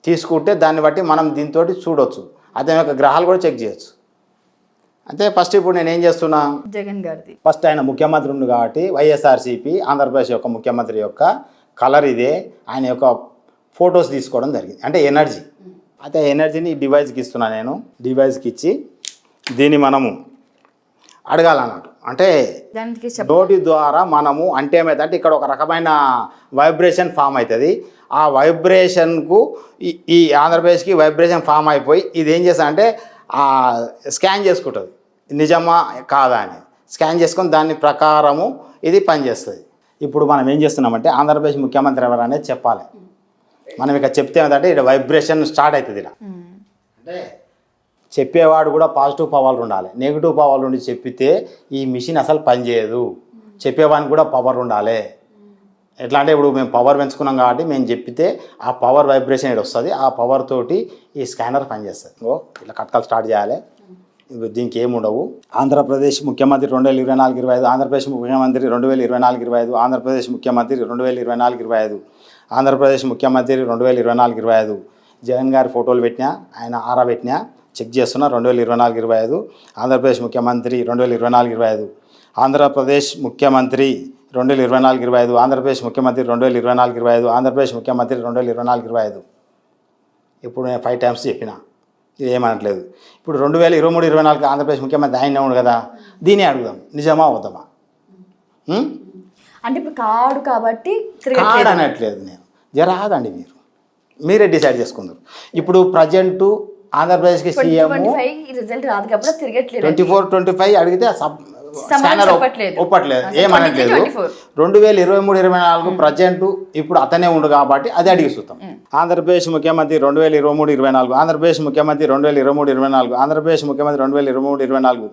తీసుకుంటే దాన్ని బట్టి మనం దీంతో చూడొచ్చు. అతని యొక్క గ్రహాలు కూడా చెక్ చేయొచ్చు. అంటే ఫస్ట్ ఇప్పుడు నేను ఏం చేస్తున్నా, జగన్ గారిది ఫస్ట్ ఆయన ముఖ్యమంత్రి ఉండు కాబట్టి వైఎస్ఆర్సీపీ ఆంధ్రప్రదేశ్ యొక్క ముఖ్యమంత్రి యొక్క కలర్ ఇదే. ఆయన యొక్క ఫొటోస్ తీసుకోవడం జరిగింది. అంటే ఎనర్జీ, అయితే ఎనర్జీని ఈ డివైస్కి ఇస్తున్నా. నేను డివైస్కి ఇచ్చి దీన్ని మనము అడగాలన్నట్టు. అంటే దానికి నోటి ద్వారా మనము అంటే ఏమైందంటే ఇక్కడ ఒక రకమైన వైబ్రేషన్ ఫామ్ అవుతుంది. ఆ వైబ్రేషన్కు ఈ ఆంధ్రప్రదేశ్కి వైబ్రేషన్ ఫామ్ అయిపోయి ఇది ఏం చేస్తానంటే స్కాన్ చేసుకుంటుంది నిజమా కాదా అని. స్కాన్ చేసుకొని దాని ప్రకారము ఇది పనిచేస్తుంది. ఇప్పుడు మనం ఏం చేస్తున్నామంటే ఆంధ్రప్రదేశ్ ముఖ్యమంత్రి ఎవరు అనేది చెప్పాలి. మనం ఇక చెప్తే ఏంటంటే ఇక్కడ వైబ్రేషన్ స్టార్ట్ అవుతుంది. ఇలా అంటే చెప్పేవాడు కూడా పాజిటివ్ పవర్లు ఉండాలి, నెగిటివ్ పవర్లు ఉండి చెప్పితే ఈ మిషన్ అసలు పనిచేయదు. చెప్పేవానికి కూడా పవర్ ఉండాలి. ఎట్లా అంటే ఇప్పుడు మేము పవర్ పెంచుకున్నాం కాబట్టి మేము చెప్పితే ఆ పవర్ వైబ్రేషన్ ఇక్కడ వస్తుంది. ఆ పవర్ తోటి ఈ స్కానర్ పనిచేస్తుంది. ఇట్లా కట్కలు స్టార్ట్ చేయాలి. దీనికి ఏముండవు. ఆంధ్రప్రదేశ్ ముఖ్యమంత్రి 2024-25, ఆంధ్రప్రదేశ్ ముఖ్యమంత్రి 2024-25, ఆంధ్రప్రదేశ్ ముఖ్యమంత్రి 2024-25, ఆంధ్రప్రదేశ్ ముఖ్యమంత్రి 2024-25. జగన్ గారి ఫోటోలు పెట్టినా, ఆయన ఆరా పెట్టినా చెక్ చేస్తున్నా. 2024-25 ఆంధ్రప్రదేశ్ ముఖ్యమంత్రి 2024-25, ఆంధ్రప్రదేశ్ ముఖ్యమంత్రి 2024-25, ఆంధ్రప్రదేశ్ ముఖ్యమంత్రి 2024-25, ఆంధ్రప్రదేశ్ ముఖ్యమంత్రి 2024-25. ఇప్పుడు నేను 5 టైమ్స్ చెప్పిన, ఇది ఏమనట్లేదు. ఇప్పుడు 2023-24 ఆంధ్రప్రదేశ్ ముఖ్యమంత్రి ఆయన ఉండు కదా, దీన్ని అడుగుదాం నిజమా అవుతామా. అంటే ఇప్పుడు కాడు కాబట్టి కాడు అనట్లేదు నేను. జరాదండి, మీరే డిసైడ్ చేసుకుందాం. ఇప్పుడు ప్రజెంట్ ఆంధ్రప్రదేశ్కి సీఎం రిజల్ట్ రాదు కాబట్టి తిరగట్లేదు. 24-25 అడిగితే స్కానర్ ఒప్పట్లేదు, ఏమనట్లేదు. 2023-24 ప్రజెంట్ ఇప్పుడు అతనే ఉండు కాబట్టి అది అడిగి చూస్తాం. ఆంధ్రప్రదేశ్ ముఖ్యమంత్రి 2023-24, ఆంధ్రప్రదేశ్ ముఖ్యమంత్రి 2023-24, ఆంధ్రప్రదేశ్ ముఖ్యమంత్రి 2023-24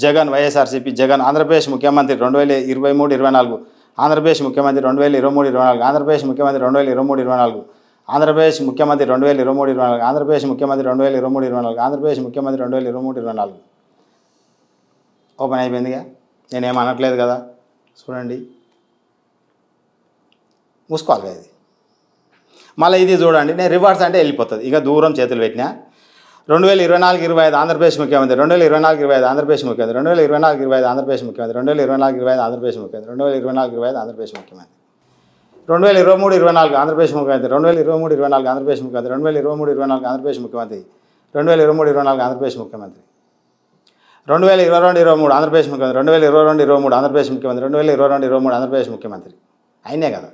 జగన్ వైఎస్ఆర్సీపీ జగన్. ఆంధ్రప్రదేశ్ ముఖ్యమంత్రి 2023-24, ఆంధ్రప్రదేశ్ ముఖ్యమంత్రి 2023-24, ఆంధ్రప్రదేశ్ ముఖ్యమంత్రి 2023-24, ఆంధ్రప్రదేశ్ ముఖ్యమంత్రి 2023-24, ఆంధ్రప్రదేశ్ ముఖ్యమంత్రి 2023-24, ఆంధ్రప్రదేశ్ ముఖ్యమంత్రి 2023-24. ఓపెన్ అయిపోయిందిగా, నేనేం అనట్లేదు కదా. చూడండి, మూసుకోవాలి ఇది. మళ్ళీ ఇది చూడండి, నేను రివర్స్ అంటే వెళ్ళిపోతుంది. ఇక దూరం చేతులు పెట్టినా. 2024-25 ఆంధ్రప్రదేశ్ ముఖ్యమంత్రి, 2024-25 ఆంధ్రప్రదేశ్ ముఖ్యమంత్రి, 2024-25 ఆంధ్రప్రదేశ్ ముఖ్యమంత్రి, 2024-25 ఆంధ్రప్రదేశ్ ముఖ్యమంత్రి, 2024-25 ఆంధ్రప్రదేశ్ ముఖ్యమంత్రి, 2023-24 ఆంధ్రప్రదేశ్ ముఖ్యమంత్రి, 2023-24 ఆంధ్రప్రదేశ్ ముఖ్యమంత్రి, 2023-24 ఆంధ్రప్రదేశ్ ముఖ్యమంత్రి, 2023-24 ఆంధ్రప్రదేశ్ ముఖ్యమంత్రి, 2022-23 ఆంధ్రప్రదేశ్ ముఖ్యమంత్రి, 2022-23 ఆంధ్రప్రదేశ్ ముఖ్యమంత్రి, 2022-23 ఆంధ్రప్రదేశ్ ముఖ్యమంత్రి అయినే కదా,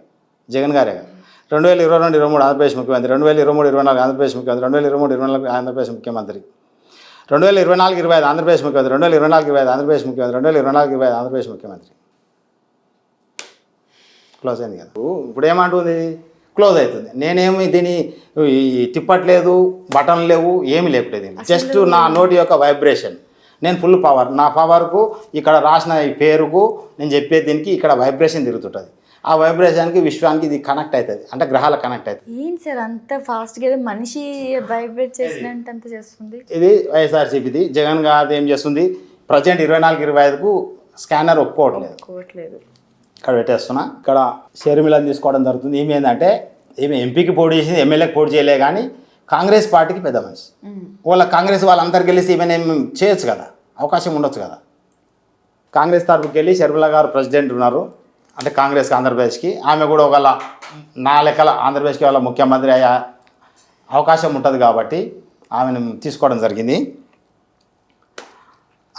జగన్ గారే కదా. 2022-23 ఆంధ్రప్రదేశ్ ముఖ్యమంత్రి, 2023-24 ఆంధ్రప్రదేశ్ ముఖ్యమంత్రి, 2023-24 ఆంధ్రప్రదేశ్ ముఖ్యమంత్రి, 2024-25 ఆంధ్రప్రదేశ్ ముఖ్యమంత్రి, 2024-25 ఆంధ్రప్రదేశ్ ముఖ్యమంత్రి, 2024-25 ఆంధ్రప్రదేశ్ ముఖ్యమంత్రి. క్లోజ్ అయింది కదా. ఇప్పుడు ఏమంటుంది, క్లోజ్ అవుతుంది. నేనేమి దీన్ని తిప్పట్లేదు, బటన్ లేవు, ఏమి లేకపోలేదు. జస్ట్ నా నోటి యొక్క వైబ్రేషన్. నేను ఫుల్ పవర్, నా పవర్కు ఇక్కడ రాసిన ఈ పేరుకు నేను చెప్పే దీనికి ఇక్కడ వైబ్రేషన్ తిరుగుతుంటుంది. ఆ వైబ్రేషన్కి విశ్వానికి ఇది కనెక్ట్ అవుతుంది, అంటే గ్రహాలకు కనెక్ట్ అవుతుంది. ఏంటి సార్ అంత ఫాస్ట్గా మనిషి వైబ్రేట్ చేసినట్టు అంత చేస్తుంది. ఇది వైఎస్ఆర్సీపీది. జగన్ గారు ఏం చేస్తుంది, ప్రజెంట్ 24-25కు స్కానర్ ఒప్పుకోవట్లేదు. ఇక్కడ పెట్టేస్తున్నా. ఇక్కడ షర్మిలను తీసుకోవడం జరుగుతుంది. ఈమె ఏంటంటే ఈమె ఎంపీకి పోటీ చేసింది, ఎమ్మెల్యేకి పోటీ చేయలే, కానీ కాంగ్రెస్ పార్టీకి పెద్ద మనిషి. వాళ్ళ కాంగ్రెస్ వాళ్ళందరికి వెళ్ళి ఈమె చేయొచ్చు కదా, అవకాశం ఉండొచ్చు కదా. కాంగ్రెస్ తరఫుకి వెళ్ళి షర్మిల గారు ప్రెసిడెంట్ ఉన్నారు, అంటే కాంగ్రెస్కి ఆంధ్రప్రదేశ్కి. ఆమె కూడా ఒకవేళ నా లెక్కల ఆంధ్రప్రదేశ్కి వాళ్ళ ముఖ్యమంత్రి అయ్యే అవకాశం ఉంటుంది కాబట్టి ఆమెను తీసుకోవడం జరిగింది.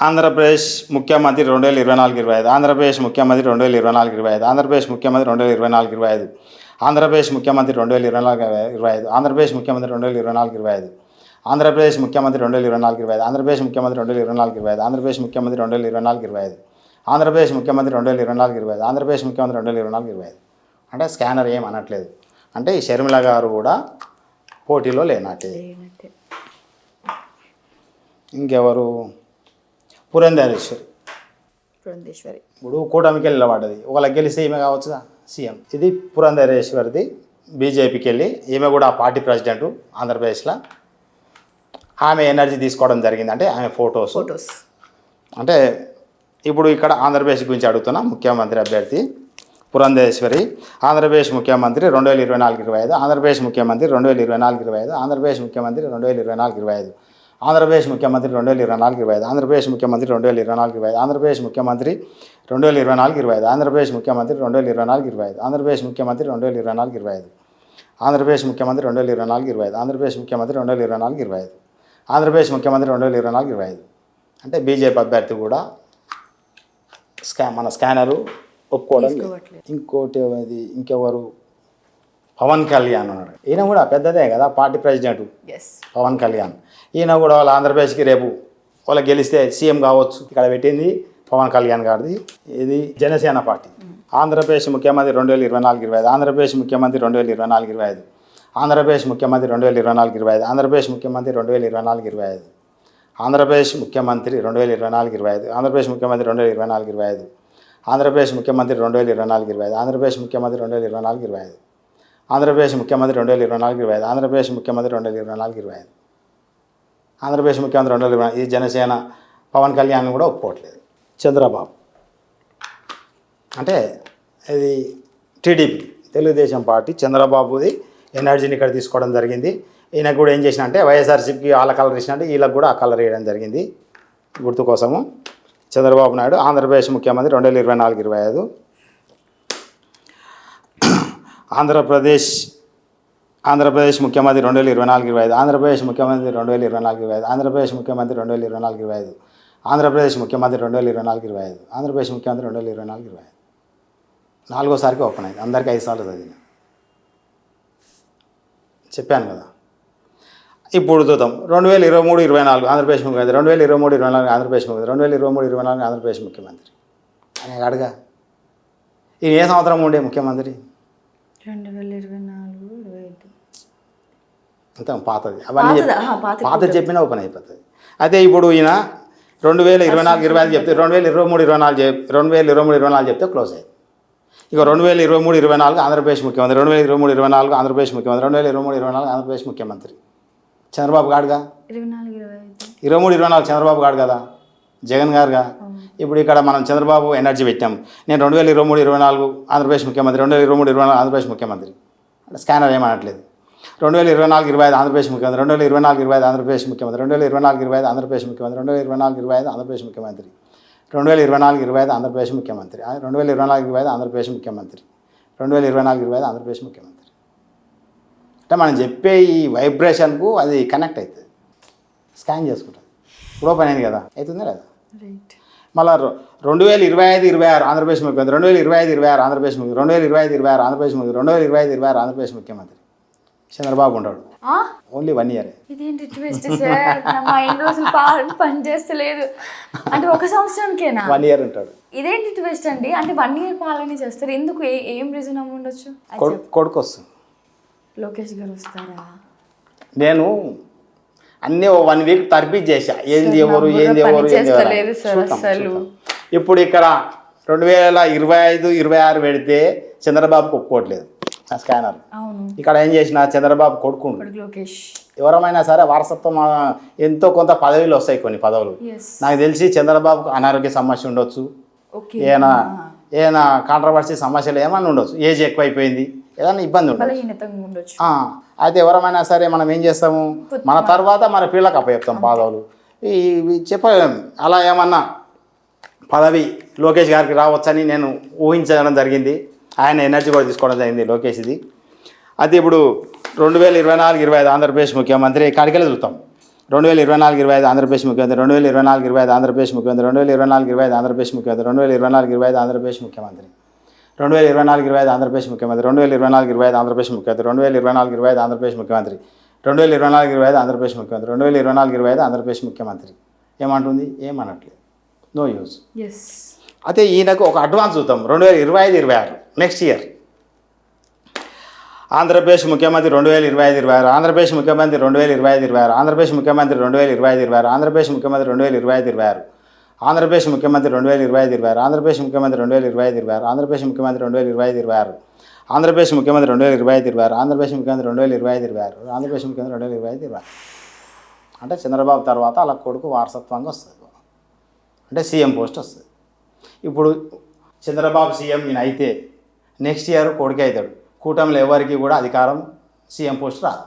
ఆంధ్రప్రదేశ్ ముఖ్యమంత్రి 2024-25, ఆంధ్రప్రదేశ్ ముఖ్యమంత్రి 2024-25, ఆంధ్రప్రదేశ్ ముఖ్యమంత్రి 2024-25, ఆంధ్రప్రదేశ్ ముఖ్యమంత్రి 2024-25, ఆంధ్రప్రదేశ్ ముఖ్యమంత్రి 2024-25, ఆంధ్రప్రదేశ్ ముఖ్యమంత్రి 2024-25, ఆంధ్రప్రదేశ్ ముఖ్యమంత్రి 2024-25, ఆంధ్రప్రదేశ్ ముఖ్యమంత్రి 2024-25, ఆంధ్రప్రదేశ్ ముఖ్యమంత్రి 2024-25, ఆంధ్రప్రదేశ్ ముఖ్యమంత్రి 2024-25. అంటే స్కానర్ ఏం అనట్లేదు. అంటే ఈ షర్మిల గారు కూడా పోటీలో లేనట్టే. ఇంకెవరు, పురంధేశ్వరి. ఇప్పుడు కూటమికి వెళ్ళి నిలబడ్డది, ఒకళ్ళకి గెలిస్తే ఈమె కావచ్చుగా సీఎం. ఇది పురంధేశ్వరిది, బీజేపీకి వెళ్ళి ఈమె కూడా పార్టీ ప్రెసిడెంట్ ఆంధ్రప్రదేశ్లో. ఆమె ఎనర్జీ తీసుకోవడం జరిగింది. అంటే ఆమె ఫొటోస్. అంటే ఇప్పుడు ఇక్కడ ఆంధ్రప్రదేశ్ గురించి అడుగుతున్నా. ముఖ్యమంత్రి అభ్యర్థి పురంధేశ్వరి ఆంధ్రప్రదేశ్ ముఖ్యమంత్రి 2024-25 ఆంధ్రప్రదేశ్ ముఖ్యమంత్రి 2024-25 ఆంధ్రప్రదేశ్ ముఖ్యమంత్రి 2024-25 ఆంధ్రప్రదేశ్ ముఖ్యమంత్రి 2024-25 ఆంధ్రప్రదేశ్ ముఖ్యమంత్రి 2024-25 ఆంధ్రప్రదేశ్ ముఖ్యమంత్రి 2024-25 ఆంధ్రప్రదేశ్ ముఖ్యమంత్రి 2024-25 ఆంధ్రప్రదేశ్ ముఖ్యమంత్రి 2024-25 ఆంధ్రప్రదేశ్ ముఖ్యమంత్రి 2024-25 ఆంధ్రప్రదేశ్ ముఖ్యమంత్రి 2024-25 ఆంధ్రప్రదేశ్ ముఖ్యమంత్రి 2024-25 అంటే బీజేపీ అభ్యర్థి కూడా మన స్కానరు ఒప్పుకోవడం లేదు. ఇంకోటి అది ఇంకెవరు పవన్ కళ్యాణ్ ఉన్నాడు. ఈయన కూడా పెద్దదే కదా పార్టీ ప్రెసిడెంట్ పవన్ కళ్యాణ్. ఈయన కూడా వాళ్ళ ఆంధ్రప్రదేశ్కి రేపు వాళ్ళకి గెలిస్తే సీఎం కావచ్చు. ఇక్కడ పెట్టింది పవన్ కళ్యాణ్ గారిది. ఇది జనసేన పార్టీ. ఆంధ్రప్రదేశ్ ముఖ్యమంత్రి 2024-25 ఆంధ్రప్రదేశ్ ముఖ్యమంత్రి 2024-25 ఆంధ్రప్రదేశ్ ముఖ్యమంత్రి 2024-25 ఆంధ్రప్రదేశ్ ముఖ్యమంత్రి 2024-25 ఆంధ్రప్రదేశ్ ముఖ్యమంత్రి 2024-25 ఆంధ్రప్రదేశ్ ముఖ్యమంత్రి 2024-25 ఆంధ్రప్రదేశ్ ముఖ్యమంత్రి 2024-25 ఆంధ్రప్రదేశ్ ముఖ్యమంత్రి 2024-25 ఆంధ్రప్రదేశ్ ముఖ్యమంత్రి 2024-25 ఆంధ్రప్రదేశ్ ముఖ్యమంత్రి 2024-25 ఆంధ్రప్రదేశ్ ముఖ్యమంత్రి 2024 ఈ జనసేన పవన్ కళ్యాణ్ కూడా ఒప్పుకోవట్లేదు. చంద్రబాబు అంటే ఇది టీడీపీ తెలుగుదేశం పార్టీ చంద్రబాబుది ఎనర్జీని ఇక్కడ తీసుకోవడం జరిగింది. ఈయనకు కూడా ఏం చేసిన అంటే వైఎస్ఆర్సీపీకి వాళ్ళ కలర్ ఇచ్చినట్టు వీళ్ళకి కూడా ఆ కలర్ వేయడం జరిగింది గుర్తు కోసము. చంద్రబాబు నాయుడు ఆంధ్రప్రదేశ్ ముఖ్యమంత్రి 2024-25 ఆంధ్రప్రదేశ్ ముఖ్యమంత్రి 2024-25 ఆంధ్రప్రదేశ్ ముఖ్యమంత్రి 2024-25 ఆంధ్రప్రదేశ్ ముఖ్యమంత్రి 2024-25 ఆంధ్రప్రదేశ్ ముఖ్యమంత్రి 2024-25 ఆంధ్రప్రదేశ్ ముఖ్యమంత్రి 2024-25 నాలుగోసారికి ఓపెన్ అయింది. అందరికీ 5 సార్లు చదివిన చెప్పాను కదా. ఇప్పుడు చూద్దాం 2023-24 ఆంధ్రప్రదేశ్ ముఖ్యమంత్రి 2023-24 ఆంధ్రప్రదేశ్ ముఖ్యమంత్రి 2023-24 ఆంధ్రప్రదేశ్ ముఖ్యమంత్రి అని అడగా. ఈయన ఏ సంవత్సరం ఉండే ముఖ్యమంత్రి 2024-25 అంత పాతది. అవన్నీ పాత చెప్పినా ఓపెన్ అయిపోతుంది. అయితే ఇప్పుడు ఈయన 2024-25 చెప్తే 2023-24 చెప్తే క్లోజ్ అయ్యింది. ఇక 2023-24 ఆంధ్రప్రదేశ్ ముఖ్యమంత్రి 2023-24 ఆంధ్రప్రదేశ్ ముఖ్యమంత్రి 2023-24 ఆంధ్రప్రదేశ్ ముఖ్యమంత్రి చంద్రబాబు గాడుగా 23-24 చంద్రబాబు గాడు కదా జగన్ గారుగా. ఇప్పుడు ఇక్కడ మనం చంద్రబాబు ఎనర్జీ పెట్టాం. నేను 2023-24 ఆంధ్రప్రదేశ్ ముఖ్యమంత్రి 2023-24 ఆంధ్రప్రదేశ్ ముఖ్యమంత్రి అంటే స్కానర్ ఏమనట్లేదు. 2024-25 ఆంధ్రప్రదేశ్ ముఖ్యమంత్రి 2024-25 ఆంధ్రప్రదేశ్ ముఖ్యమంత్రి 2024-25 ఆంధ్రప్రదేశ్ ముఖ్యమంత్రి 2024-25 ఆంధ్రప్రదేశ్ ముఖ్యమంత్రి 2024-25 ఆంధ్రప్రదేశ్ ముఖ్యమంత్రి 2024-25 ఆంధ్రప్రదేశ్ ముఖ్యమంత్రి 2024-25 ఆంధ్రప్రదేశ్ ముఖ్యమంత్రి అంటే మనం చెప్పే ఈ వైబ్రేషన్కు అది కనెక్ట్ అవుతుంది. స్కాన్ చేసుకుంటుంది. ఇప్పుడు ఓపెన్ అయింది కదా, అవుతుందా లేదా? మళ్ళీ 2025-26 ఆంధ్రప్రదేశ్ ముఖ్యమంత్రి 2025-26 ఆంధ్రప్రదేశ్ ముఖ్యమంత్రి 2025-26 ఆంధ్రప్రదేశ్ ముఖ్యమంత్రి 2025-26 ఆంధ్రప్రదేశ్ ముఖ్యమంత్రి చంద్రబాబు ఉంటాడు. Only 1 year. ఇదేంటి ట్విస్ట్ సార్, నా మైండ్ రోజులు పని చేస్తలేదు. అంటే 1 సంవత్సరానికేనా? 1 ఇయర్ ఉంటాడు. ఇదేంటి ట్విస్ట్ అండి? అంటే 1 ఇయర్ పాలన చేస్తారు ఎందుకు? ఏం రీజన్ అవ్వ ఉండొచ్చు? కొడుకు వస్తుంది. లోకేష్ గారు వస్తారా? నేను అన్నీ 1 వీక్ తర్బీ చేశా. ఏంది ఎవరు ఇప్పుడు ఇక్కడ 2025-26 పెడితే చంద్రబాబుకు ఒప్పుకోవట్లేదు ఆ స్కానర్. ఇక్కడ ఏం చేసిన చంద్రబాబు కొడుకుండు లోకేష్. ఎవరమైనా సరే వారసత్వం ఎంతో కొంత పదవులు వస్తాయి. కొన్ని పదవులు నాకు తెలిసి చంద్రబాబుకు అనారోగ్య సమస్య ఉండొచ్చు, ఏదైనా కాంట్రవర్సీ సమస్యలు ఏమైనా ఉండొచ్చు, ఏజ్ ఎక్కువైపోయింది, ఏదైనా ఇబ్బంది ఉండొచ్చు. అయితే ఎవరమైనా సరే మనం ఏం చేస్తాము, మన తర్వాత మన పిల్లలకు అప్పచెప్తాం పదవులు. ఇవి చెప్పలేము. అలా ఏమన్నా పదవి లోకేష్ గారికి రావచ్చని నేను ఊహించడం జరిగింది. ఆయన ఎనర్జీ కూడా తీసుకోవడం జరిగింది లోకేష్ది. అయితే ఇప్పుడు 2024-25 ఆంధ్రప్రదేశ్ ముఖ్యమంత్రి కాడికెళ్ళి చూస్తాం. 2024-25 ఆంధ్రప్రదేశ్ ముఖ్యమంత్రి 2024-25 ఆంధ్రప్రదేశ్ ముఖ్యమంత్రి 2024-25 ఆంధ్రప్రదేశ్ ముఖ్యమంత్రి 2024-25 ఆంధ్రప్రదేశ్ ముఖ్యమంత్రి 2024-25 ఆంధ్రప్రదేశ్ ముఖ్యమంత్రి 2024-25 ఆంధ్రప్రదేశ్ ముఖ్యమంత్రి 2024-25 ఆంధ్రప్రదేశ్ ముఖ్యమంత్రి 2024-25 ఆంధ్రప్రదేశ్ ముఖ్యమంత్రి 2024-25 ఆంధ్రప్రదేశ్ ముఖ్యమంత్రి ఏమంటుంది? ఏమనట్లేదు. No use. అయితే ఈయనకు ఒక అడ్వాన్స్ చూద్దాం. 2025-26 నెక్స్ట్ ఇయర్ ఆంధ్రప్రదేశ్ ముఖ్యమంత్రి 2025-26 ఆంధ్రప్రదేశ్ ముఖ్యమంత్రి 2025-26 ఆంధ్రప్రదేశ్ ముఖ్యమంత్రి 2025-26 ఆంధ్రప్రదేశ్ ముఖ్యమంత్రి 2025-26 ఆంధ్రప్రదేశ్ ముఖ్యమంత్రి 2025-26 ఆంధ్రప్రదేశ్ ముఖ్యమంత్రి 2025-26 ఆంధ్రప్రదేశ్ ముఖ్యమంత్రి 2025-26 ఆంధ్రప్రదేశ్ ముఖ్యమంత్రి 2025-26 ఆంధ్రప్రదేశ్ ముఖ్యమంత్రి 2025-26 ఆంధ్రప్రదేశ్ ముఖ్యమంత్రి 2025-26 అంటే చంద్రబాబు తర్వాత అలా కొడుకు వారసత్వంగా వస్తుంది, అంటే సీఎం పోస్ట్ వస్తుంది. ఇప్పుడు చంద్రబాబు సీఎం ఈయన అయితే నెక్స్ట్ ఇయర్ కొడుకే అవుతాడు. కూటమిలో ఎవరికి కూడా అధికారం సీఎం పోస్ట్ రాదు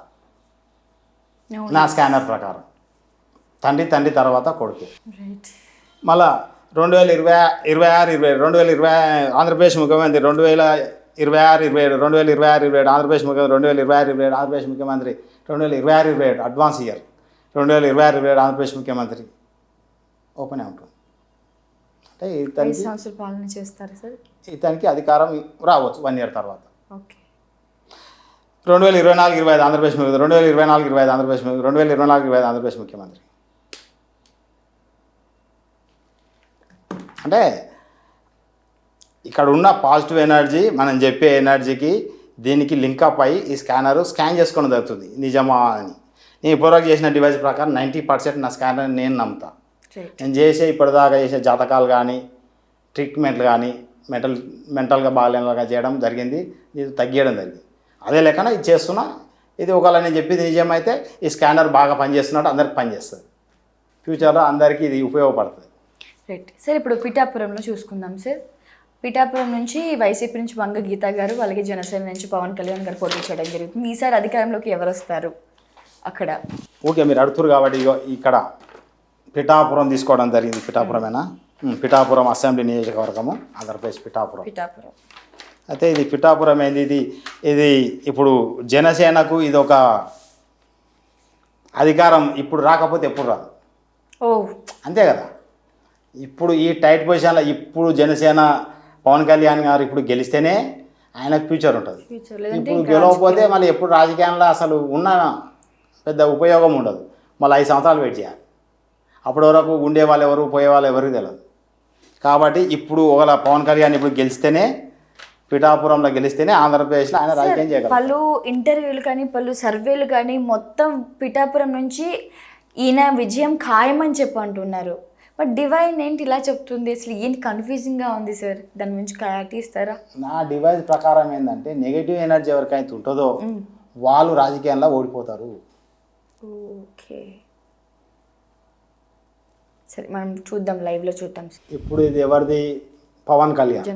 నా స్కానర్ ప్రకారం. తండ్రి తర్వాత కొడుకు. రైట్. మళ్ళా 2026 ఆంధ్రప్రదేశ్ ముఖ్యమంత్రి 2026-27 2026-27 ఆంధ్రప్రదేశ్ ముఖ్యమంత్రి 2026-27 ఆంధ్రప్రదేశ్ ముఖ్యమంత్రి 2026-27 అడ్వాన్స్ ఇయర్ 2026-27 ఆంధ్రప్రదేశ్ ముఖ్యమంత్రి ఓపెన్ ఉంటుంది. అంటే 5 సంవత్సరాల పాలన చేస్తారు సార్. ఇతనికి అధికారం రావచ్చు 1 ఇయర్ తర్వాత. ఓకే. 2024-25 ఆంధ్రప్రదేశ్ ముఖ్యమంత్రి 2024-25 ఆంధ్రప్రదేశ్ 2024-25 ఆంధ్రప్రదేశ్ ముఖ్యమంత్రి. అంటే ఇక్కడ ఉన్న పాజిటివ్ ఎనర్జీ మనం చెప్పే ఎనర్జీకి దీనికి లింకప్ అయ్యి ఈ స్కాన్ చేసుకోవడం జరుగుతుంది నిజమా అని. నేను ఇప్పటివరకు చేసిన డివైస్ ప్రకారం 90% నా స్కానర్ నేను నమ్ముతా. నేను చేసే ఇప్పటిదాకా చేసే జాతకాలు కానీ ట్రీట్మెంట్లు కానీ మెంటల్గా బాగాలేగా చేయడం జరిగింది, ఇది తగ్గియడం జరిగింది. అదే లెక్కన ఇది చేస్తున్నా. ఇది ఒకవేళ నేను చెప్పింది నిజమైతే ఈ స్కానర్ బాగా పనిచేస్తున్నట్టు అందరికి పనిచేస్తుంది. ఫ్యూచర్లో అందరికీ ఇది ఉపయోగపడుతుంది. Right sir. ఇప్పుడు పిఠాపురంలో చూసుకుందాం సార్. పిఠాపురం నుంచి వైసీపీ నుంచి వంగ గీత గారు, అలాగే జనసేన నుంచి పవన్ కళ్యాణ్ గారు పోటీ చేయడం జరుగుతుంది. ఈసారి అధికారంలోకి ఎవరు వస్తారు అక్కడ? ఓకే, మీరు అడుగుతారు కాబట్టి ఇక్కడ పిఠాపురం తీసుకోవడం జరిగింది. పిఠాపురమేనా? పిఠాపురం అసెంబ్లీ నియోజకవర్గము, ఆంధ్రప్రదేశ్ పిఠాపురం. అయితే ఇది పిఠాపురం ఏంది, ఇది ఇప్పుడు జనసేనకు ఇది ఒక అధికారం ఇప్పుడు రాకపోతే ఎప్పుడు రాదు. అంతే కదా. ఇప్పుడు ఈ టైట్ పొజిషన్లో ఇప్పుడు జనసేన పవన్ కళ్యాణ్ గారు ఇప్పుడు గెలిస్తేనే ఆయనకు ఫ్యూచర్ ఉంటుంది. ఇప్పుడు గెలవకపోతే మళ్ళీ ఎప్పుడు రాజకీయాల్లో అసలు ఉన్న పెద్ద ఉపయోగం ఉండదు. మళ్ళీ 5 సంవత్సరాలు వెయిట్ చేయాలి. అప్పటి వరకు ఉండే వాళ్ళు ఎవరు, పోయే వాళ్ళు ఎవరికి తెలియదు. కాబట్టి ఇప్పుడు ఒకవేళ పవన్ కళ్యాణ్ ఇప్పుడు గెలిస్తేనే, పిఠాపురంలో గెలిస్తేనే ఆంధ్రప్రదేశ్లో ఆయన రాజకీయం చేయగలరు. పలు ఇంటర్వ్యూలు కానీ పలు సర్వేలు కానీ మొత్తం పిఠాపురం నుంచి ఈయన విజయం ఖాయమని చెప్పి అంటున్నారు. బట్ డివైన్ ఏంటి ఇలా చెప్తుంది? అసలు ఏంటి కన్ఫ్యూజింగ్గా ఉంది సార్, దాని గురించి క్లారిటీ ఇస్తారా? నా డివైస్ ప్రకారం ఏంటంటే నెగిటివ్ ఎనర్జీ ఎవరికైతే ఉంటుందో వాళ్ళు రాజకీయాల్లో ఓడిపోతారు. ఓకే సరే, మనం చూద్దాం, లైవ్లో చూద్దాం. ఇప్పుడు ఇది ఎవరిది? పవన్ కళ్యాణ్,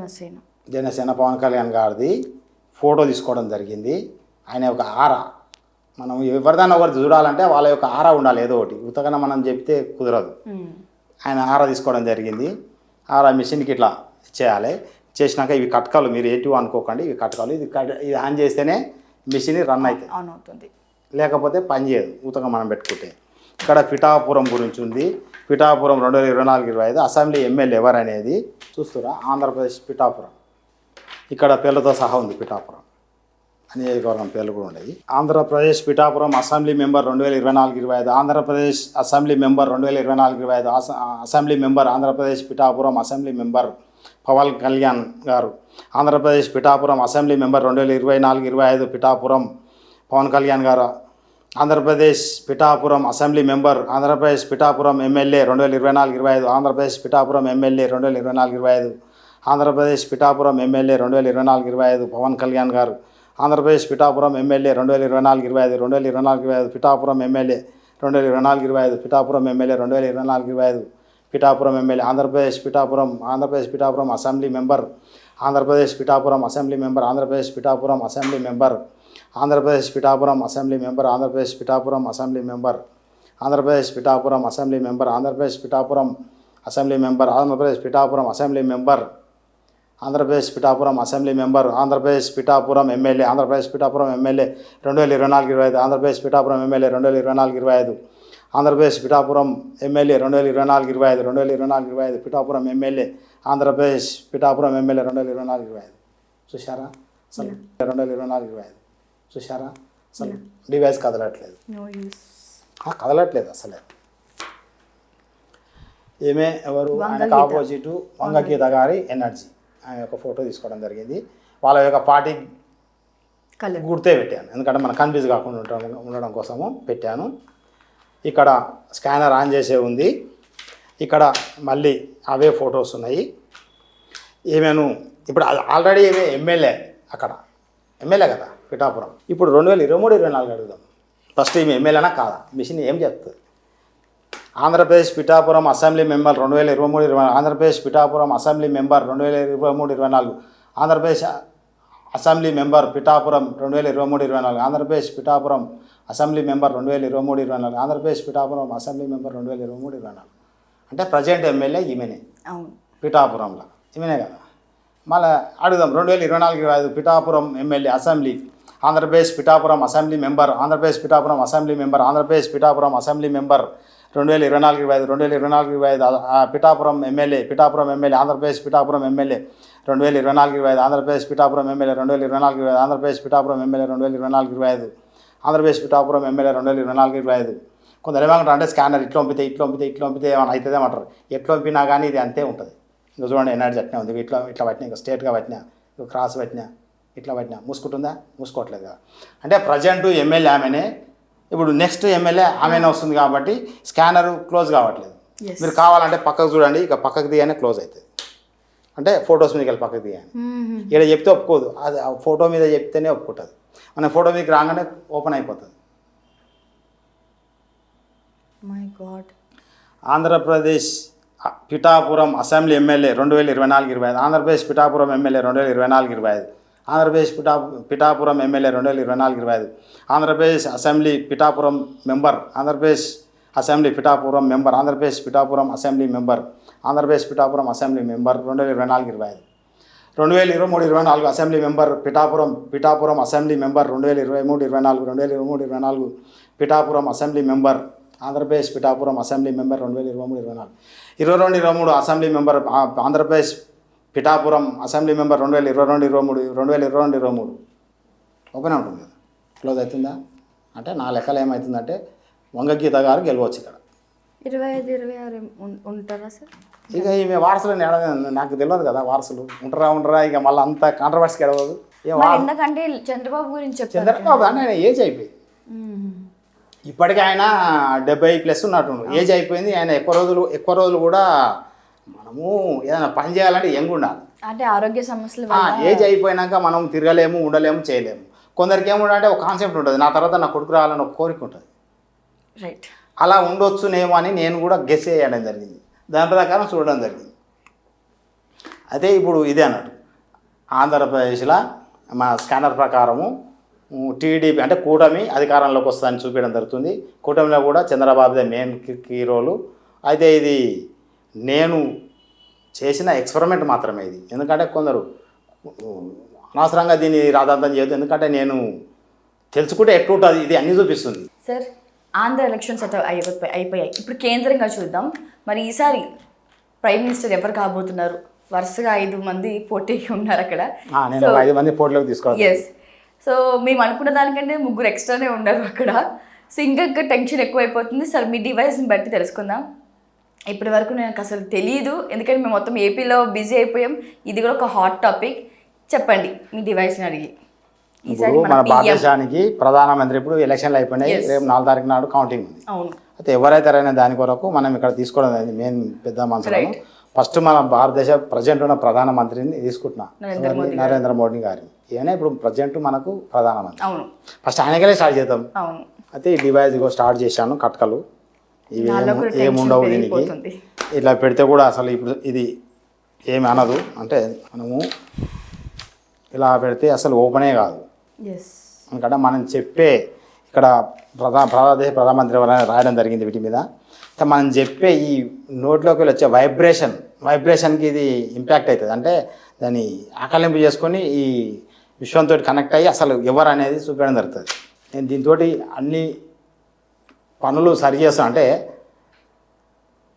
జనసేన పవన్ కళ్యాణ్ గారిది ఫోటో తీసుకోవడం జరిగింది. ఆయన యొక్క ఆరా, మనం ఎవరిదైనా ఒకటి చూడాలంటే వాళ్ళ యొక్క ఆరా ఉండాలి. ఏదో ఒకటి ఉతకన మనం చెప్తే కుదరదు. ఆయన ఆరా తీసుకోవడం జరిగింది. ఆరా మిషన్కి ఇట్లా చేయాలి. చేసినాక ఇవి కట్కాలు, మీరు ఏంటివో అనుకోకండి, ఇవి కట్కాలు. ఇది ఆన్ చేస్తేనే మిషన్ రన్ అవుతుంది, లేకపోతే పని చేయదు ఉతక మనం పెట్టుకుంటే. ఇక్కడ పిఠాపురం గురించి ఉంది. పిఠాపురం 2024-25 అసెంబ్లీ ఎమ్మెల్యే ఎవరు అనేది చూస్తురా? ఆంధ్రప్రదేశ్ పిఠాపురం. ఇక్కడ పేర్లతో సహా ఉంది పిఠాపురం, నియోజకవర్గం పేర్లు కూడా ఉన్నాయి. Andhra Pradesh Pithapuram assembly member 2024-25 Andhra Pradesh assembly member 2024-25 assembly member Andhra Pradesh Pithapuram assembly member Pawan Kalyan garu. Andhra Pradesh Pithapuram assembly member 2024-25 Pithapuram Pawan Kalyan garu. Andhra Pradesh Pithapuram assembly member Andhra Pradesh Pithapuram MLA 2024-25 Andhra Pradesh Pithapuram MLA 2024-25 Andhra Pradesh Pithapuram MLA 2024-25 Pawan Kalyan garu. Andhra Pradesh Pithapuram MLA 2024-25 Pithapuram MLA 2024-25 Pithapuram MLA 2024-25 Pithapuram MLA. Andhra Pradesh Pithapuram assembly member Andhra Pradesh Pithapuram assembly member Andhra Pradesh Pithapuram assembly member Andhra Pradesh Pithapuram assembly member Andhra Pradesh Pithapuram assembly member Andhra Pradesh Pithapuram assembly member Andhra Pradesh Pithapuram assembly member Andhra Pradesh Pithapuram assembly member Andhra Pradesh Pithapuram assembly member Andhra Pradesh Pithapuram MLA Andhra Pradesh Pithapuram MLA 2024-25 Andhra Pradesh Pithapuram MLA 2024-25 Andhra Pradesh Pithapuram MLA 2024-25 Pithapuram MLA Andhra Pradesh Pithapuram MLA 2024-25. చూశారా అసలు 2024-25 చూశారా అసలు device కదలట్లేదు, కదలట్లేదు అసలే. ఏమే ఎవరు ఆయనకు opposite వంగ గీత గారి energy, ఆయన యొక్క ఫోటో తీసుకోవడం జరిగింది. వాళ్ళ యొక్క పార్టీ గుర్తే పెట్టాను, ఎందుకంటే మనం కన్ఫ్యూజ్ కాకుండా ఉండడం కోసము పెట్టాను. ఇక్కడ స్కానర్ ఆన్ చేసే ఉంది. ఇక్కడ మళ్ళీ అవే ఫొటోస్ ఉన్నాయి. ఏమేను ఇప్పుడు ఆల్రెడీ ఏమే ఎమ్మెల్యే, అక్కడ ఎమ్మెల్యే కదా పిఠాపురం. ఇప్పుడు 2023-24 అడుగుదాం. ఫస్ట్ ఈమె ఎమ్మెల్యేనా కాదా, మిషన్ ఏం చెప్తుంది? Andhra Pradesh Pithapuram assembly member 2023-24 Andhra Pradesh Pithapuram assembly member 2023-24 assembly member Pithapuram 2023-24 Andhra Pradesh Pithapuram assembly member 2023-24 Andhra Pradesh Pithapuram assembly member 2023-24 అంటే ప్రజెంట్ ఎమ్మెల్యే ఈమెనే అవును పిఠాపురంలో ఈమెనే కదా. మళ్ళీ అడుగుదాం 2024-25 Pithapuram MLA assembly Andhra Pradesh Pithapuram assembly member Andhra Pradesh Pithapuram assembly member Andhra Pradesh Pithapuram assembly member 2024-25 Pithapuram MLA Andhra Pradesh Pithapuram MLA 2024-25 Andhra Pradesh Pithapuram MLA 2024-25 Andhra Pradesh Pithapuram MLA 2024-25 Andhra Pradesh Pithapuram MLA 2024-25. కొందరు ఏమంటారు అంటే స్కానర్ ఇట్లా పంపితే ఏమైనా అవుతుంది అంటారు. ఎట్లా పంపినా కానీ ఇది అంతే ఉంటుంది. ఇంకా చూడండి ఎనర్జీ అట్నే ఉంది. ఇట్లా పట్టినా ఇంకా స్ట్రేట్గా పట్టినా ఇంకా క్రాస్ పట్టినా ఇట్లా పట్టినా మూసుకుంటుందా మూసుకోవట్లేదు కదా. అంటే ప్రజెంట్ ఎమ్మెల్యే ఆమెనే, ఇప్పుడు నెక్స్ట్ ఎమ్మెల్యే ఆమెనే వస్తుంది కాబట్టి స్కానర్ క్లోజ్ కావట్లేదు. మీరు కావాలంటే పక్కకు చూడండి, ఇక పక్కకు దిగానే క్లోజ్ అవుతుంది. అంటే ఫొటోస్ మీదకి వెళ్ళి పక్కకు దిగాను ఇక్కడ చెప్తే ఒప్పుకోదు, అది ఆ ఫోటో మీద చెప్తేనే ఒప్పుకుంటుంది. మన ఫోటో మీదకి రాగానే ఓపెన్ అయిపోతుంది. My God. Andhra Pradesh Pithapuram assembly MLA 2024-25 Andhra Pradesh Pithapuram MLA 2024-25 Andhra Pradesh Pithapuram MLA 2024-25 Andhra Pradesh assembly Pithapuram member Andhra Pradesh assembly Pithapuram member Andhra Pradesh Pithapuram assembly member Andhra Pradesh Pithapuram assembly member 2024-25 2023-24 assembly member Pithapuram assembly member 2023-24 Pithapuram assembly member Andhra Pradesh Pithapuram assembly member 2023-24 22-23 assembly member Andhra Pradesh Pithapuram assembly member 2022-23 open ఉంటుంది కదా, క్లోజ్ అవుతుందా అంటే నా లెక్కలు ఏమవుతుందంటే వంగగీత గారు గెలవచ్చు ఇక్కడ. 25-26 ఉంటారా సార్? ఇక ఈమె వారసులు నాకు తెలియదు కదా, వారసులు ఉంటారా ఇక మళ్ళీ అంత కాంట్రవర్సీకి గెలవదు. ఎందుకంటే చంద్రబాబు గురించి చంద్రబాబు అని ఆయన ఏజ్ అయిపోయింది. ఇప్పటికీ ఆయన 70+ ఉన్నట్టు ఏజ్ అయిపోయింది. ఆయన ఎక్కువ రోజులు కూడా మనము ఏదైనా పని చేయాలంటే యంగ్ ఉండాలి. అంటే ఆరోగ్య సమస్యలు ఏజ్ అయిపోయినాక మనం తిరగలేము, ఉండలేము, చేయలేము. కొందరికి ఏముండంటే ఒక కాన్సెప్ట్ ఉంటుంది, నా తర్వాత నా కొడుకు రావాలని ఒక కోరిక ఉంటుంది. రైట్, అలా ఉండొచ్చునేమో అని నేను కూడా గెస్ చేయడం జరిగింది. దాని ప్రకారం చూడడం జరిగింది. అయితే ఇప్పుడు ఇదే అన్నట్టు ఆంధ్రప్రదేశ్లో మా స్కానర్ ప్రకారము టీడీపీ అంటే కూటమి అధికారంలోకి వస్తుందని చూపించడం జరుగుతుంది. కూటమిలో కూడా చంద్రబాబుదే మెయిన్ కీ రోలు. అయితే ఇది నేను చేసిన ఎక్స్పెరిమెంట్ మాత్రమే ఇది. ఎందుకంటే కొందరు అనవసరంగా దీన్ని రాద్ధాంతం చేయొద్దు. ఎందుకంటే నేను తెలుసుకుంటే ఎట్లుంటుంది ఇది అన్నీ చూపిస్తుంది. సార్, ఆంధ్ర ఎలక్షన్స్ అయిపోయాయి. ఇప్పుడు కేంద్రంగా చూద్దాం. మరి ఈసారి ప్రైమ్ మినిస్టర్ ఎవరు కాబోతున్నారు? వరుసగా 5 మంది పోటీ ఉన్నారు అక్కడ. నేను 5 మంది పోటీలోకి తీసుకోవాలి. ఎస్. సో మేము అనుకున్న దానికంటే 3 ఎక్స్ట్రానే ఉన్నారు అక్కడ. సో ఇంకా టెన్షన్ ఎక్కువైపోతుంది. సార్, మీ డివైస్ని బట్టి తెలుసుకుందాం. ఇప్పటి వరకు నాకు అసలు తెలియదు, ఎందుకంటే మేము మొత్తం ఏపీలో బిజీ అయిపోయాం. ఇది కూడా ఒక హాట్ టాపిక్. చెప్పండి మీ డివైస్ని అడిగి. ఇప్పుడు మన భారతదేశానికి ప్రధానమంత్రి ఇప్పుడు ఎలక్షన్లు అయిపోయినాయి. రేపు 4 తారీఖు నాడు కౌంటింగ్ ఉంది. అవును. అయితే ఎవరైతే అయినా దాని కొరకు మనం ఇక్కడ తీసుకోవడం మెయిన్ పెద్ద మనసులో ఫస్ట్ మన భారతదేశ ప్రజెంట్ ఉన్న ప్రధానమంత్రిని తీసుకుంటున్నాం, నరేంద్ర మోడీ గారిని. ఈయన ఇప్పుడు ప్రజెంట్ మనకు ప్రధానమంత్రి. అవును. ఫస్ట్ ఆయనకే స్టార్ట్ చేద్దాం. అవును. అయితే ఈ డివైస్ స్టార్ట్ చేశాను. కట్కలు ఇవి ఏముండవు దీనికి. ఇట్లా పెడితే కూడా అసలు ఇప్పుడు ఇది ఏమి అనదు. అంటే మనము ఇలా పెడితే అసలు ఓపెనే కాదు. ఎందుకంటే మనం చెప్పే ఇక్కడ భారతదేశ ప్రధానమంత్రి ఎవరైనా రాయడం జరిగింది వీటి మీద. మనం చెప్పే ఈ నోట్లోకి వచ్చే వైబ్రేషన్కి ఇది ఇంపాక్ట్ అవుతుంది. అంటే దాన్ని ఆకలింపు చేసుకొని ఈ విశ్వంతో కనెక్ట్ అయ్యి అసలు ఎవరు అనేది చూపించడం జరుగుతుంది. నేను దీంతో అన్ని పనులు సరి చేస్తాను. అంటే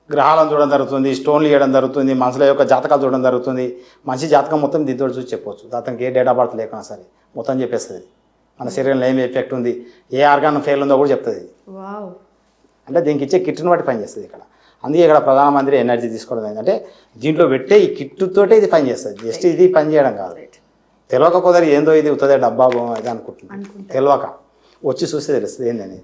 గ్రహాలను చూడడం జరుగుతుంది, స్టోన్లు ఇవ్వడం జరుగుతుంది, మనుషుల యొక్క జాతకాలు చూడడం జరుగుతుంది. మనిషి జాతకం మొత్తం దీంతో చూసి చెప్పవచ్చు. అతనికి ఏ డేట్ ఆఫ్ బర్త్ లేకున్నా సరే మొత్తం చెప్పేస్తుంది. మన శరీరంలో ఏమి ఎఫెక్ట్ ఉంది, ఏ ఆర్గాన్ ఫెయిల్ ఉందో కూడా చెప్తుంది. అంటే దీనికి ఇచ్చే కిట్ని బట్టి పనిచేస్తుంది ఇక్కడ. అందుకే ఇక్కడ ప్రధానమంత్రి ఎనర్జీ తీసుకోవడం ఏంటంటే దీంట్లో పెట్టే ఈ కిట్టుతోటే ఇది పనిచేస్తుంది. జస్ట్ ఇది పని చేయడం కాదు. తెలియక కుదరి ఏందో ఇది ఉత్తదే డబ్బా ఇది అనుకుంటుంది. తెలియక వచ్చి చూస్తే తెలుస్తుంది ఏందని.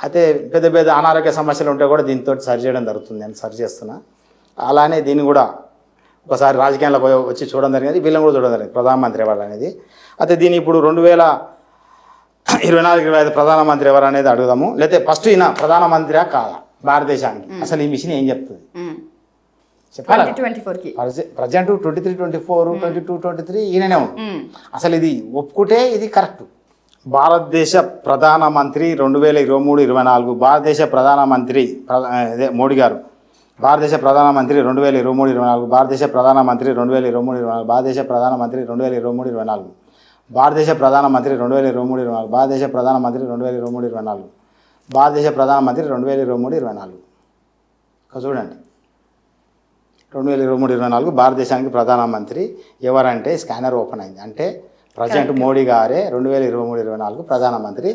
అయితే పెద్ద పెద్ద అనారోగ్య సమస్యలు ఉంటే కూడా దీంతో సరి చేయడం జరుగుతుంది. నేను సరి చేస్తున్నా. అలానే దీన్ని కూడా ఒకసారి రాజకీయాలకు వచ్చి చూడడం జరిగింది, వీళ్ళని కూడా చూడడం జరిగింది ప్రధానమంత్రి ఎవరు అనేది. అయితే దీన్ని ఇప్పుడు 2024-25 ప్రధానమంత్రి ఎవరు అనేది అడుగుదాము. లేకపోతే ఫస్ట్ ఈయన ప్రధానమంత్రి కాదా భారతదేశానికి, అసలు ఈ మిషన్ ఏం చెప్తుంది చెప్పాలి 2024కి ప్రజెంట్ 23, 24, 22, 23 ఈయననే ఉంది. అసలు ఇది ఒప్పుకుంటే ఇది కరెక్ట్. భారతదేశ ప్రధానమంత్రి 2023-24 భారతదేశ ప్రధానమంత్రి అదే మోడీ గారు భారతదేశ ప్రధానమంత్రి 2023-24 భారతదేశ ప్రధానమంత్రి 2023-24 భారతదేశ ప్రధానమంత్రి 2023-24 భారతదేశ ప్రధానమంత్రి 2023-24 భారతదేశ ప్రధానమంత్రి 2023-24 భారతదేశ ప్రధానమంత్రి 2023-24 చూడండి 2023-24 భారతదేశానికి ప్రధానమంత్రి ఎవరంటే స్కానర్ ఓపెన్ అయింది. అంటే ప్రజెంట్ మోడీ గారే 2023-24 ప్రధానమంత్రి.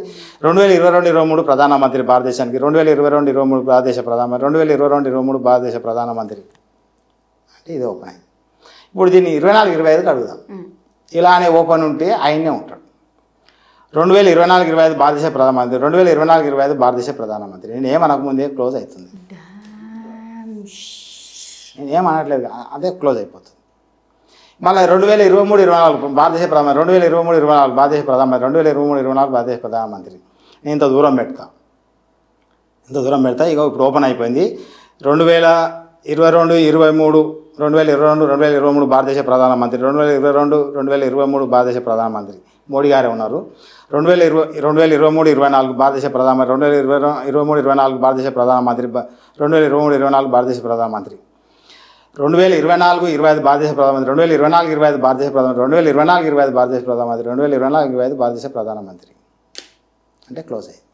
2022-23 ప్రధానమంత్రి భారతదేశానికి 2022-23 భారతదేశ ప్రధానమంత్రి 2022-23 భారతదేశ ప్రధానమంత్రి అంటే ఇది ఓపెన్ అయింది. ఇప్పుడు దీన్ని 24-25కి అడుగుదాం. ఇలానే ఓపెన్ ఉంటే ఆయనే ఉంటాడు. 2024-25 భారతదేశ ప్రధానమంత్రి 2024-25 భారతదేశ ప్రధానమంత్రి. నేను ఏమనకముందే క్లోజ్ అవుతుంది. నేను ఏమనట్లేదు అదే క్లోజ్ అయిపోతుంది. మళ్ళీ 2023-24 భారతదేశ ప్రధానమంత్రి 2023-24 భారతదేశ ప్రధానమంత్రి 2023-24 భారతదేశ ప్రధానమంత్రి. నేను ఇంత దూరం పెడతా ఇక ఇప్పుడు ఓపెన్ అయిపోయింది. 2022-23 2022-2023 భారతదేశ ప్రధానమంత్రి 2022-2023 భారతదేశ ప్రధానమంత్రి మోడీ గారే ఉన్నారు. 2023-24 భారతదేశ ప్రధానమంత్రి 2023-24 భారతదేశ ప్రధానమంత్రి 2023-24 భారతదేశ ప్రధానమంత్రి 2024-25 భారతదేశ ప్రధానమంత్రి 2024-25 భారతదేశ ప్రధానమంత్రి 2024-25 భారతదేశ ప్రధానమంత్రి 2024-25 భారతదేశ ప్రధానమంత్రి అంటే క్లోజ్ అయ్యింది.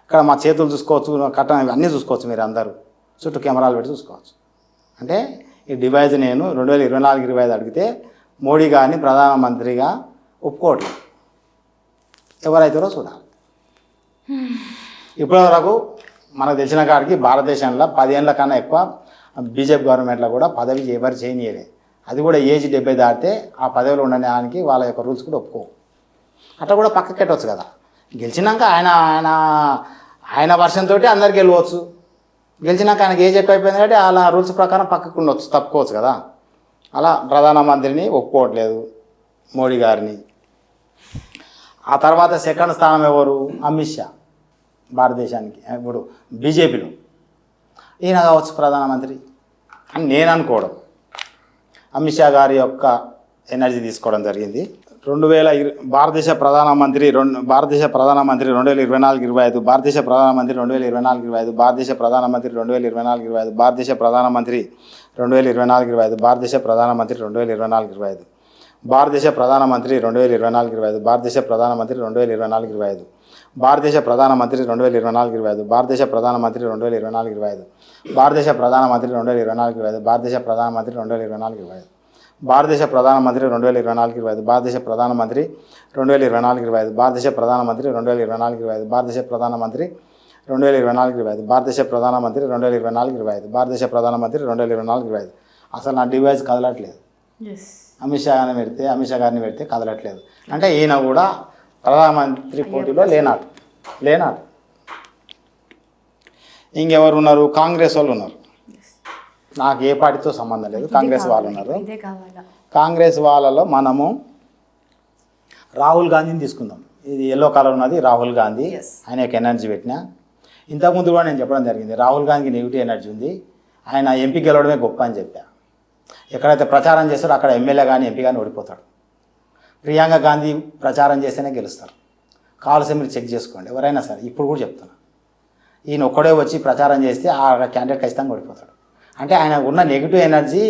ఇక్కడ మా చేతులు చూసుకోవచ్చు, కట్టం అన్నీ చూసుకోవచ్చు. మీరు అందరూ చుట్టూ కెమెరాలు పెట్టి చూసుకోవచ్చు. అంటే ఈ డివైజ్ నేను 2024-25 అడిగితే మోడీ గారిని ప్రధానమంత్రిగా ఒప్పుకోవట్లేదు. ఎవరైతారో చూడాలి. ఇప్పటివరకు మనకు తెలిసిన కాడికి భారతదేశంలో 10 ఏళ్ళ కన్నా ఎక్కువ బీజేపీ గవర్నమెంట్లో కూడా పదవి ఎవరు చేయనీయలేదు. అది కూడా ఏజ్ 70 దాటితే ఆ పదవిలో ఉండడానికి వాళ్ళ యొక్క రూల్స్ కూడా ఒప్పుకో. అట్లా కూడా పక్కకి పెట్టవచ్చు కదా. గెలిచినాక ఆయన వర్షం తోటి అందరికి వెళ్ళవచ్చు. గెలిచినాక ఆయనకి ఏజ్ ఎక్కువ అయిపోయింది కాబట్టి అలా రూల్స్ ప్రకారం పక్కకు ఉండొచ్చు, తప్పుకోవచ్చు కదా. అలా ప్రధానమంత్రిని ఒప్పుకోవట్లేదు మోడీ గారిని. ఆ తర్వాత సెకండ్ స్థానం ఎవరు? అమిత్ షా భారతదేశానికి ఇప్పుడు బీజేపీలో ఈయన కావచ్చు ప్రధానమంత్రి అని నేను అనుకోవడం. అమిత్ షా గారి యొక్క ఎనర్జీ తీసుకోవడం జరిగింది. భారతదేశ ప్రధానమంత్రి 2024-25 భారతదేశ ప్రధానమంత్రి 2024-25 భారతదేశ ప్రధానమంత్రి 2024-25 భారతదేశ ప్రధానమంత్రి 2024-25 భారతదేశ ప్రధానమంత్రి 2024-25 భారతదేశ ప్రధానమంత్రి 2024-25 భారతదేశ ప్రధానమంత్రి 2024-25 భారతదేశ ప్రధానమంత్రి 2024-25 భారతదేశ ప్రధానమంత్రి 2024-25 భారతదేశ ప్రధానమంత్రి 2024-25 భారతదేశ ప్రధానమంత్రి 2024-25 భారతదేశ ప్రధానమంత్రి 2024-25 భారతదేశ ప్రధానమంత్రి 2024-25 భారతదేశ ప్రధానమంత్రి 2024-25 భారతదేశ ప్రధానమంత్రి 2024-25 భారతదేశ ప్రధానమంత్రి 2024-25 భారతదేశ ప్రధానమంత్రి 2024-25 భారతదేశ ప్రధానమంత్రి 2024-25 అసలు నా డివైస్ కదలట్లేదు. అమిత్ షా గారిని పెడితే కదలట్లేదు. అంటే ఈయన కూడా ప్రధానమంత్రి పోటీలో లేనాడు. ఇంకెవరు ఉన్నారు? కాంగ్రెస్ వాళ్ళు ఉన్నారు. నాకు ఏ పార్టీతో సంబంధం లేదు, కాంగ్రెస్ వాళ్ళు ఉన్నారు. కాంగ్రెస్ వాళ్ళలో మనము రాహుల్ గాంధీని తీసుకుందాం. ఇది ఎల్లో కలర్ ఉన్నది రాహుల్ గాంధీ. ఆయన యొక్క ఎనర్జీ పెట్టినా ఇంతకుముందు కూడా నేను చెప్పడం జరిగింది. రాహుల్ గాంధీకి నెగిటివ్ ఎనర్జీ ఉంది. ఆయన ఎంపీ గెలవడమే గొప్ప అని చెప్పా. ఎక్కడైతే ప్రచారం చేస్తారో అక్కడ ఎమ్మెల్యే కానీ ఎంపీ కానీ ఓడిపోతాడు. ప్రియాంక గాంధీ ప్రచారం చేస్తేనే గెలుస్తారు. కావాల్సి మీరు చెక్ చేసుకోండి ఎవరైనా సరే. ఇప్పుడు కూడా చెప్తున్నా, ఈయన ఒక్కడే వచ్చి ప్రచారం చేస్తే ఆ క్యాండిడేట్ ఖచ్చితంగా ఓడిపోతాడు. అంటే ఆయన ఉన్న నెగిటివ్ ఎనర్జీ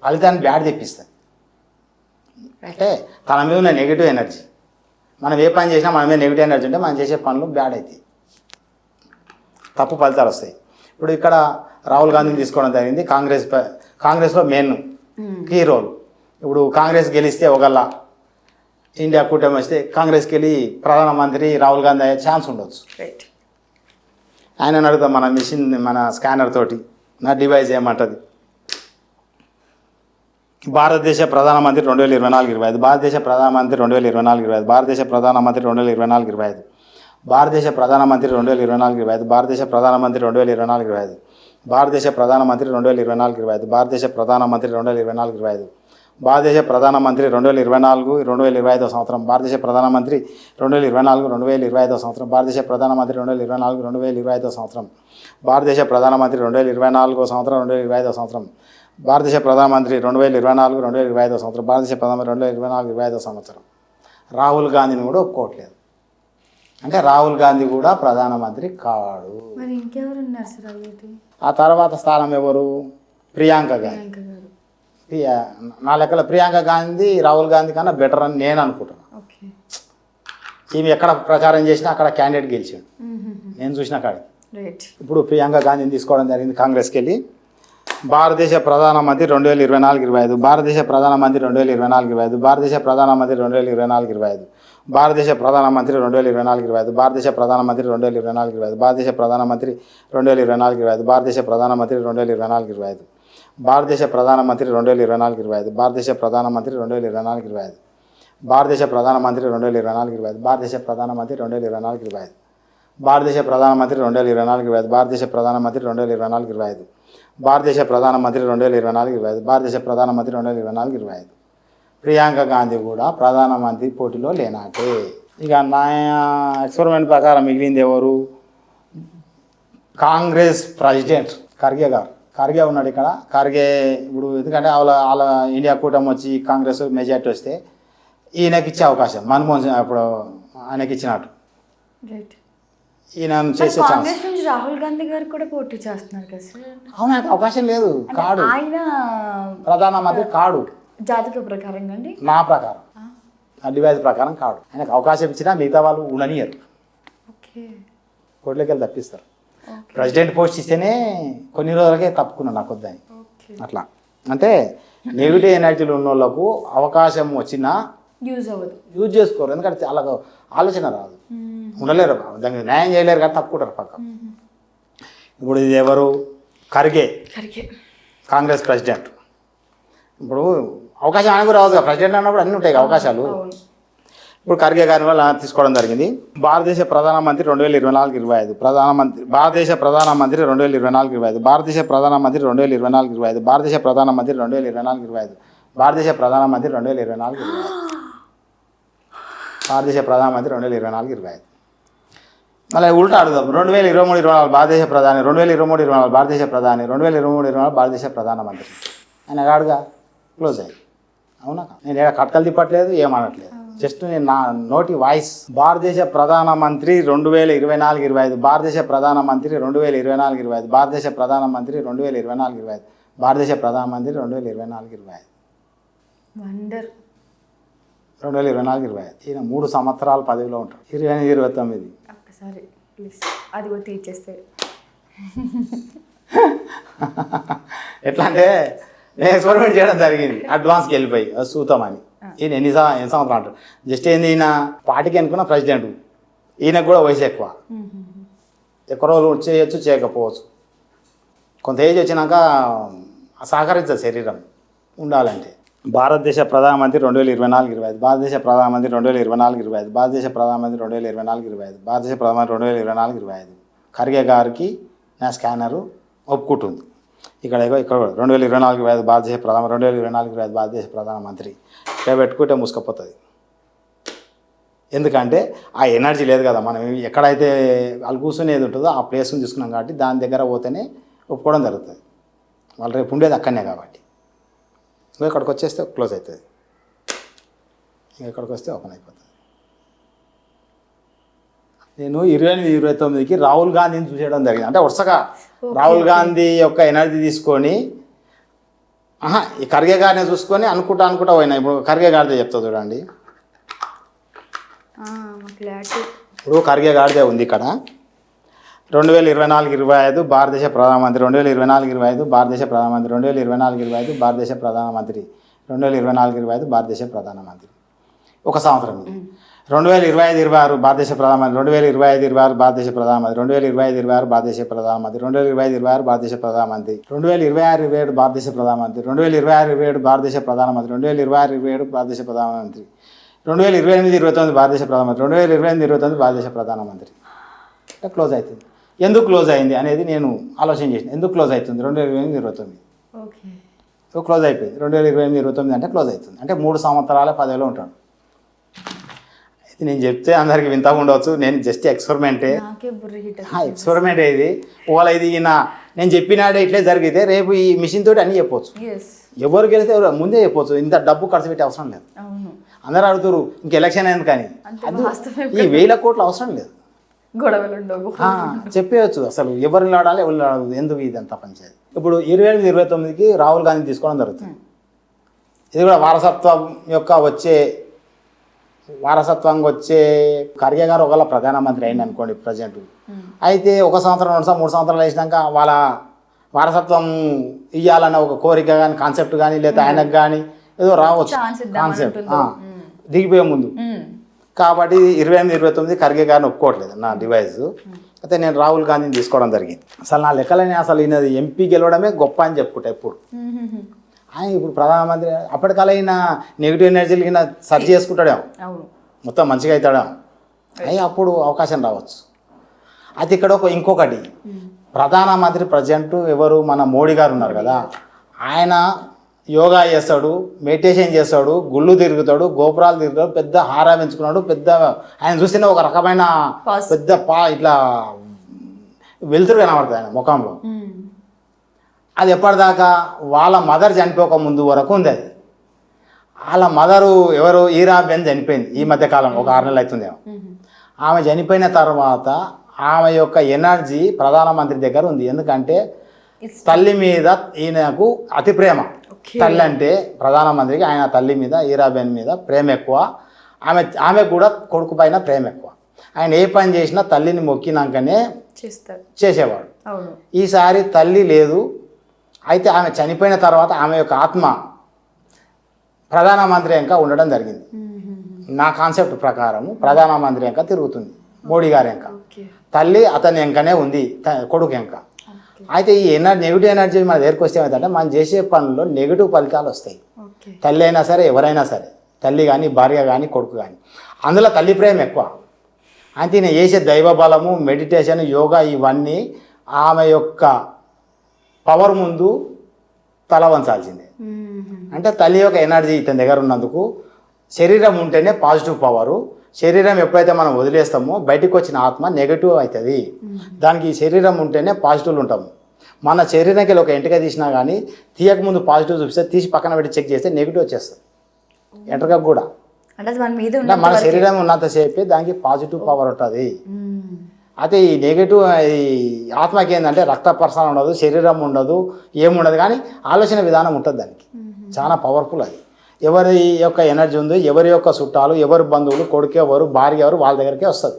ఫలితాన్ని బ్యాడ్ తెప్పిస్తుంది. అంటే తన మీద ఉన్న నెగిటివ్ ఎనర్జీ, మనం ఏ పని చేసినా మన మీద నెగిటివ్ ఎనర్జీ ఉంటే మనం చేసే పనులు బ్యాడ్ అవుతాయి, తప్పు ఫలితాలు వస్తాయి. ఇప్పుడు ఇక్కడ రాహుల్ గాంధీని తీసుకోవడం జరిగింది. కాంగ్రెస్లో మెయిన్ కీ రోల్. ఇప్పుడు కాంగ్రెస్ గెలిస్తే ఒకళ్ళ ఇండియా కూటమి వస్తే కాంగ్రెస్కి వెళ్ళి ప్రధానమంత్రి రాహుల్ గాంధీ అయ్యే ఛాన్స్ ఉండొచ్చు. ఆయన అడుగుతాం మన స్కానర్ తోటి నా డివైస్ ఏమంటుంది. భారతదేశ ప్రధానమంత్రి 2024-25 భారతదేశ ప్రధానమంత్రి 2024-25 భారతదేశ ప్రధానమంత్రి 2024-25 భారతదేశ ప్రధానమంత్రి 2024-25 భారతదేశ ప్రధానమంత్రి 2024-25 భారతదేశ ప్రధానమంత్రి 2024-25 భారతదేశ ప్రధానమంత్రి 2024-25 భారతదేశ ప్రధానమంత్రి 2024-2025 సంవత్సరం, భారతదేశ ప్రధానమంత్రి 2024-2025 సంవత్సరం, భారతదేశ ప్రధానమంత్రి 2024-2025 సంవత్సరం, భారతదేశ ప్రధానమంత్రి 2024 సంవత్సరం 2025 సంవత్సరం, భారతదేశ ప్రధానమంత్రి 2024-2025 సంవత్సరం, భారతదేశ ప్రధానమంత్రి 2024-2025 సంవత్సరం. రాహుల్ గాంధీని కూడా ఒప్పుకోవట్లేదు. అంటే రాహుల్ గాంధీ కూడా ప్రధానమంత్రి కాడు. మరి ఇంకెవరు ఉన్నారు సార్ అయ్యేది? ఆ తర్వాత స్థానం ఎవరు? ప్రియాంక గాంధీ. నా లెక్కలో ప్రియాంక గాంధీ రాహుల్ గాంధీ కన్నా బెటర్ అని నేను అనుకుంటున్నాను. ఓకే. ఈమె ఎక్కడ ప్రచారం చేసినా అక్కడ క్యాండిడేట్ గెలిచాడు నేను చూసిన కాడికి. రైట్. ఇప్పుడు ప్రియాంక గాంధీని తీసుకోవడం జరిగింది కాంగ్రెస్కి వెళ్ళి. భారతదేశ ప్రధానమంత్రి 2024-25, భారతదేశ ప్రధానమంత్రి 2024-25, భారతదేశ ప్రధానమంత్రి 2024-25, భారతదేశ ప్రధానమంత్రి 2024-25, భారతదేశ ప్రధానమంత్రి 2024-25, భారతదేశ ప్రధానమంత్రి 2024-25, భారతదేశ ప్రధానమంత్రి 2024-25, భారతదేశ ప్రధానమంత్రి 2024-25, భారతదేశ ప్రధానమంత్రి 2024-25, భారతదేశ ప్రధానమంత్రి 2024-25, భారతదేశ ప్రధానమంత్రి 2024-25, భారతదేశ ప్రధానమంత్రి 2024-25, భారతదేశ ప్రధానమంత్రి 2024-25, భారతదేశ ప్రధానమంత్రి 2024-25, భారతదేశ ప్రధానమంత్రి 2024-25. ప్రియాంక గాంధీ కూడా ప్రధానమంత్రి పోటీలో లేనాటే. ఇక నా ఎక్స్పెరిమెంట్ ప్రకారం మిగిలింది ఎవరు? కాంగ్రెస్ ప్రెసిడెంట్ ఖర్గే గారు. ఖర్గే ఉన్నాడు ఇక్కడ. ఖర్గే ఇప్పుడు ఎందుకంటే వాళ్ళ ఇండియా కూటమి వచ్చి కాంగ్రెస్ మెజార్టీ వస్తే ఈయనకి ఇచ్చే అవకాశం మన్మోహన్ సింగ్ అప్పుడు ఆయనకి ఇచ్చినట్టు ఈయన చేసే ఛాన్స్. కాంగ్రెస్ నుంచి రాహుల్ గాంధీ గారు కూడా పోటీ చేస్తున్నారు కదా సార్? అవును, ఆయనకు అవకాశం లేదు. కాడు, ఆయన ప్రధానమంత్రి కాడు. జాతక ప్రకారం అండి, నా ప్రకారం ఆ డివైజ్ ప్రకారం కాడు. ఆయనకు అవకాశం ఇచ్చినా మిగతా వాళ్ళు ఉండనియరు, కోర్టులోకి వెళ్ళి తప్పిస్తారు. ప్రెసిడెంట్ పోస్ట్ ఇస్తేనే కొన్ని రోజులకే తప్పుకున్నాను నాకు వద్దని. అట్లా అంటే నెగిటివ్ ఎనర్జీలు ఉన్న వాళ్ళకు అవకాశం వచ్చినా యూజ్ చేసుకోరు. ఎందుకంటే చాలా ఆలోచన రాదు, ఉండలేరు, దానికి న్యాయం చేయలేరు కానీ తప్పుకుంటారు పక్క. ఇప్పుడు ఇది ఎవరు? ఖర్గే, కాంగ్రెస్ ప్రెసిడెంట్. ఇప్పుడు అవకాశం ఆయనకు రాదు కదా, ప్రెసిడెంట్ అన్నప్పుడు అన్నీ ఉంటాయి అవకాశాలు. ఇప్పుడు ఖర్గే గారి వల్ల తీసుకోవడం జరిగింది. భారతదేశ ప్రధానమంత్రి 2024-25, భారతదేశ ప్రధానమంత్రి 2024-25, భారతదేశ ప్రధానమంత్రి 2024-25, భారతదేశ ప్రధానమంత్రి 2024-25, భారతదేశ ప్రధానమంత్రి 2024-25, భారతదేశ ప్రధానమంత్రి 2024-25. మళ్ళీ ఉల్టా అడుగుదాం. 2023-24 భారతదేశ ప్రధాని, 2023-24 భారతదేశ ప్రధాని, 2023-24 భారతదేశ ప్రధానమంత్రి. ఆయన కాడుగా క్లోజ్ అయ్యి. అవునా? నేను ఏడా కట్టలు తిప్పట్లేదు, ఏమనట్లేదు, జస్ట్ నేను నా నోటి వాయిస్. భారతదేశ ప్రధానమంత్రి 2024-25, భారతదేశ ప్రధానమంత్రి 2024-25, భారతదేశ ప్రధానమంత్రి 2024-25, భారతదేశ ప్రధానమంత్రి 2024-25, 2024-25. ఈయన 3 సంవత్సరాలు పదవిలో ఉంటారు. 28-29 ఒక్కసారి ప్లీజ్ అది కూడా తీర్చేస్తే. ఎట్లా అంటే నేను ఎక్స్పెరిమెంట్ చేయడం జరిగింది, అడ్వాన్స్కి వెళ్ళిపోయి చూద్దామని. ఈయన ఎన్ని సంవత్సరాలు అంటారు. జస్ట్ ఏంది, ఈయన పార్టీకి అనుకున్న ప్రెసిడెంట్, ఈయనకు కూడా వయసు ఎక్కువ రోజులు చేయొచ్చు, చేయకపోవచ్చు. కొంత ఏజ్ వచ్చినాక సహకరించదు శరీరం ఉండాలంటే. భారతదేశ ప్రధానమంత్రి 2024-25, భారతదేశ ప్రధానమంత్రి 2024-25, భారతదేశ ప్రధానమంత్రి 2024-25, భారతదేశ ప్రధానమంత్రి 2024-25. ఖర్గే గారికి నా స్కానరు ఒప్పుకుంటుంది. ఇక్కడ 2024-25 భారతదేశ ప్రధానమంత్రి, 2024-25 భారతదేశ ప్రధానమంత్రి. ఇక్కడ పెట్టుకుంటే మూసుకపోతుంది. ఎందుకంటే ఆ ఎనర్జీ లేదు కదా. మనం ఎక్కడైతే వాళ్ళు కూర్చునేది ఉంటుందో ఆ ప్లేస్ని తీసుకున్నాం కాబట్టి దాని దగ్గర పోతేనే ఒప్పుకోవడం జరుగుతుంది. వాళ్ళు రేపు ఉండేది అక్కడనే కాబట్టి. ఇక్కడికి వచ్చేస్తే క్లోజ్ అవుతుంది, ఇక్కడికి వస్తే ఓపెన్ అయిపోతుంది. నేను 28-29కి రాహుల్ గాంధీని చూసేయడం జరిగింది. అంటే వరుసగా రాహుల్ గాంధీ యొక్క ఎనర్జీ తీసుకొని ఈ ఖర్గే గారిని చూసుకొని అనుకుంటా పోయినా. ఇప్పుడు ఖర్గే గారిదే చెప్తా చూడండి. ఇప్పుడు ఖర్గే గారిదే ఉంది ఇక్కడ. 2024-25 భారతదేశ ప్రధానమంత్రి, 2024-25 భారతదేశ ప్రధానమంత్రి, 2024-25 భారతదేశ ప్రధానమంత్రి, 2024-25 భారతదేశ ప్రధానమంత్రి. ఒక సంవత్సరం ఇది. 2025-26 భారతదేశ ప్రధానమంత్రి, 2025-26 భారతదేశ ప్రధానమంత్రి, 2025-26 భారతదేశ ప్రధానమంత్రి, 2025-26 భారతదేశ ప్రధానమంత్రి, 2026-27 భారతదేశ ప్రధానమంత్రి, 2026-27 భారతదేశ ప్రధానమంత్రి, 2026-27 భారతదేశ ప్రధానమంత్రి, 2028-29 భారతదేశ ప్రధానమంత్రి, 2028-29 భారతదేశ ప్రధానమంత్రి. ఇట్లా క్లోజ్ అవుతుంది. ఎందుకు క్లోజ్ అయింది అనేది నేను ఆలోచన చేసిన. ఎందుకు క్లోజ్ అవుతుంది 2028-29? క్లోజ్ అయిపోయింది. 2028-29 అంటే క్లోజ్ అవుతుంది. అంటే 3 సంవత్సరాల పదవిలో ఉంటాడు. అయితే నేను చెప్తే అందరికి వింతగా ఉండవచ్చు, నేను జస్ట్ ఎక్స్పెరిమెంటే. నాకే బుర్ర హిట్ ఎక్స్పెరిమెంట్ ఇది. ఒకవేళ ఇది నేను చెప్పినాడే ఇట్లే జరిగితే రేపు ఈ మిషన్ తోటి అన్నీ చెప్పొచ్చు. ఎవరు గెలిస్తే ఎవరు ముందే చెప్పొచ్చు. ఇంత డబ్బు ఖర్చు పెట్టే అవసరం లేదు. అవును, అందరూ అడుగుతారు ఇంక ఎలక్షన్ అయింది కానీ అంతే వాస్తవమే. ఈ 1000 కోట్లు అవసరం లేదు. గొడవలు ఉండవు. చెప్పేయచ్చు అసలు ఎవరిని ఆడాలి ఎవరిని ఆడాలి, ఎందుకు ఇదంతా పంచాయతీ. ఇప్పుడు 28-29కి రాహుల్ గాంధీ తీసుకోవడం జరుగుతుంది. ఇది కూడా వారసత్వంగా వచ్చే ఖర్గే గారు ఒకవేళ ప్రధానమంత్రి అయింది అనుకోండి ప్రజెంట్. అయితే 1 సంవత్సరం 2 సంవత్సరం 3 సంవత్సరాలు వేసినాక వాళ్ళ వారసత్వం ఇవ్వాలన్న ఒక కోరిక కానీ కాన్సెప్ట్ కానీ లేదా ఆయనకు కానీ ఏదో రావచ్చు కాన్సెప్ట్ దిగిపోయే ముందు. కాబట్టి 28-29 ఖర్గే గారిని ఒప్పుకోవట్లేదు నా డివైస్. అయితే నేను రాహుల్ గాంధీని తీసుకోవడం జరిగింది. అసలు నా లెక్కలని అసలు ఈయన ఎంపీ గెలవడమే గొప్ప అని చెప్పుకుంటా ఎప్పుడు. ఆయన ఇప్పుడు ప్రధానమంత్రి అప్పటికల్లా ఈయన నెగిటివ్ ఎనర్జీలు ఈయన సర్చ్ చేసుకుంటాడేమో, మొత్తం మంచిగా అవుతాడేమో, అవి అప్పుడు అవకాశం రావచ్చు. అది ఇక్కడ ఇంకొకటి ప్రధానమంత్రి ప్రజెంట్ ఎవరు మన మోడీ గారు ఉన్నారు కదా, ఆయన యోగా చేస్తాడు, మెడిటేషన్ చేస్తాడు, గుళ్ళు తిరుగుతాడు, గోపురాలు తిరుగుతాడు, పెద్ద హారా పెంచుకున్నాడు, పెద్ద ఆయన చూస్తేనే ఒక రకమైన పెద్ద ఇట్లా వెలుతురు కనబడుతుంది ఆయన ముఖంలో. అది ఎప్పటిదాకా వాళ్ళ మదర్ చనిపోక ముందు వరకు ఉంది. అది వాళ్ళ మదరు ఎవరు ఈరాబెన్ చనిపోయింది ఈ మధ్యకాలం, ఒక 6 నెలలు అవుతుందేమో. ఆమె చనిపోయిన తర్వాత ఆమె యొక్క ఎనర్జీ ప్రధానమంత్రి దగ్గర ఉంది. ఎందుకంటే తల్లి మీద ఈయనకు అతి ప్రేమ. తల్లి అంటే ప్రధానమంత్రికి ఆయన తల్లి మీద ఈరాబెన్ మీద ప్రేమ ఎక్కువ. ఆమె కూడా కొడుకు పైన ప్రేమ ఎక్కువ. ఆయన ఏ పని చేసినా తల్లిని మొక్కినాకనే చేసేవాడు. ఈసారి తల్లి లేదు. అయితే ఆమె చనిపోయిన తర్వాత ఆమె యొక్క ఆత్మ ప్రధానమంత్రి ఇంకా ఉండడం జరిగింది. నా కాన్సెప్ట్ ప్రకారం ప్రధానమంత్రి ఇంకా తిరుగుతుంది, మోడీ గారి ఇంకా. తల్లి అతని వెంకనే ఉంది, కొడుకు వెంక. అయితే ఈ నెగిటివ్ ఎనర్జీ మన దగ్గరికి వస్తే ఏమైందంటే మనం చేసే పనుల్లో నెగిటివ్ ఫలితాలు వస్తాయి. తల్లి అయినా సరే ఎవరైనా సరే, తల్లి కానీ భార్య కానీ కొడుకు కానీ, అందులో తల్లి ప్రేమ ఎక్కువ. అయితే నేను చేసే దైవ బలము, మెడిటేషన్, యోగా ఇవన్నీ ఆమె యొక్క పవర్ ముందు తల వంచాల్సిందే. అంటే తల్లి యొక్క ఎనర్జీ ఇతని దగ్గర ఉన్నందుకు శరీరం ఉంటేనే పాజిటివ్ పవరు. శరీరం ఎప్పుడైతే మనం వదిలేస్తామో బయటకు వచ్చిన ఆత్మ నెగిటివ్ అవుతుంది. దానికి శరీరం ఉంటేనే పాజిటివ్లు ఉంటాము. మన శరీరానికి ఒక ఎంటక తీసినా కానీ తీయక ముందు పాజిటివ్ చూపిస్తే తీసి పక్కన పెట్టి చెక్ చేస్తే నెగిటివ్ వచ్చేస్తుంది ఎంటకకు కూడా. అంటే మన శరీరం ఉన్నంతసేపే దానికి పాజిటివ్ పవర్ ఉంటుంది. అయితే ఈ నెగిటివ్ ఈ ఆత్మకి ఏంటంటే రక్త ప్రసరణ ఉండదు, శరీరం ఉండదు, ఏముండదు, కానీ ఆలోచన విధానం ఉంటుంది దానికి. చాలా పవర్ఫుల్ అది. ఎవరి యొక్క ఎనర్జీ ఉందో, ఎవరి యొక్క చుట్టాలు, ఎవరి బంధువులు, కొడుకు ఎవరు, భార్య ఎవరు, వాళ్ళ దగ్గరికే వస్తుంది.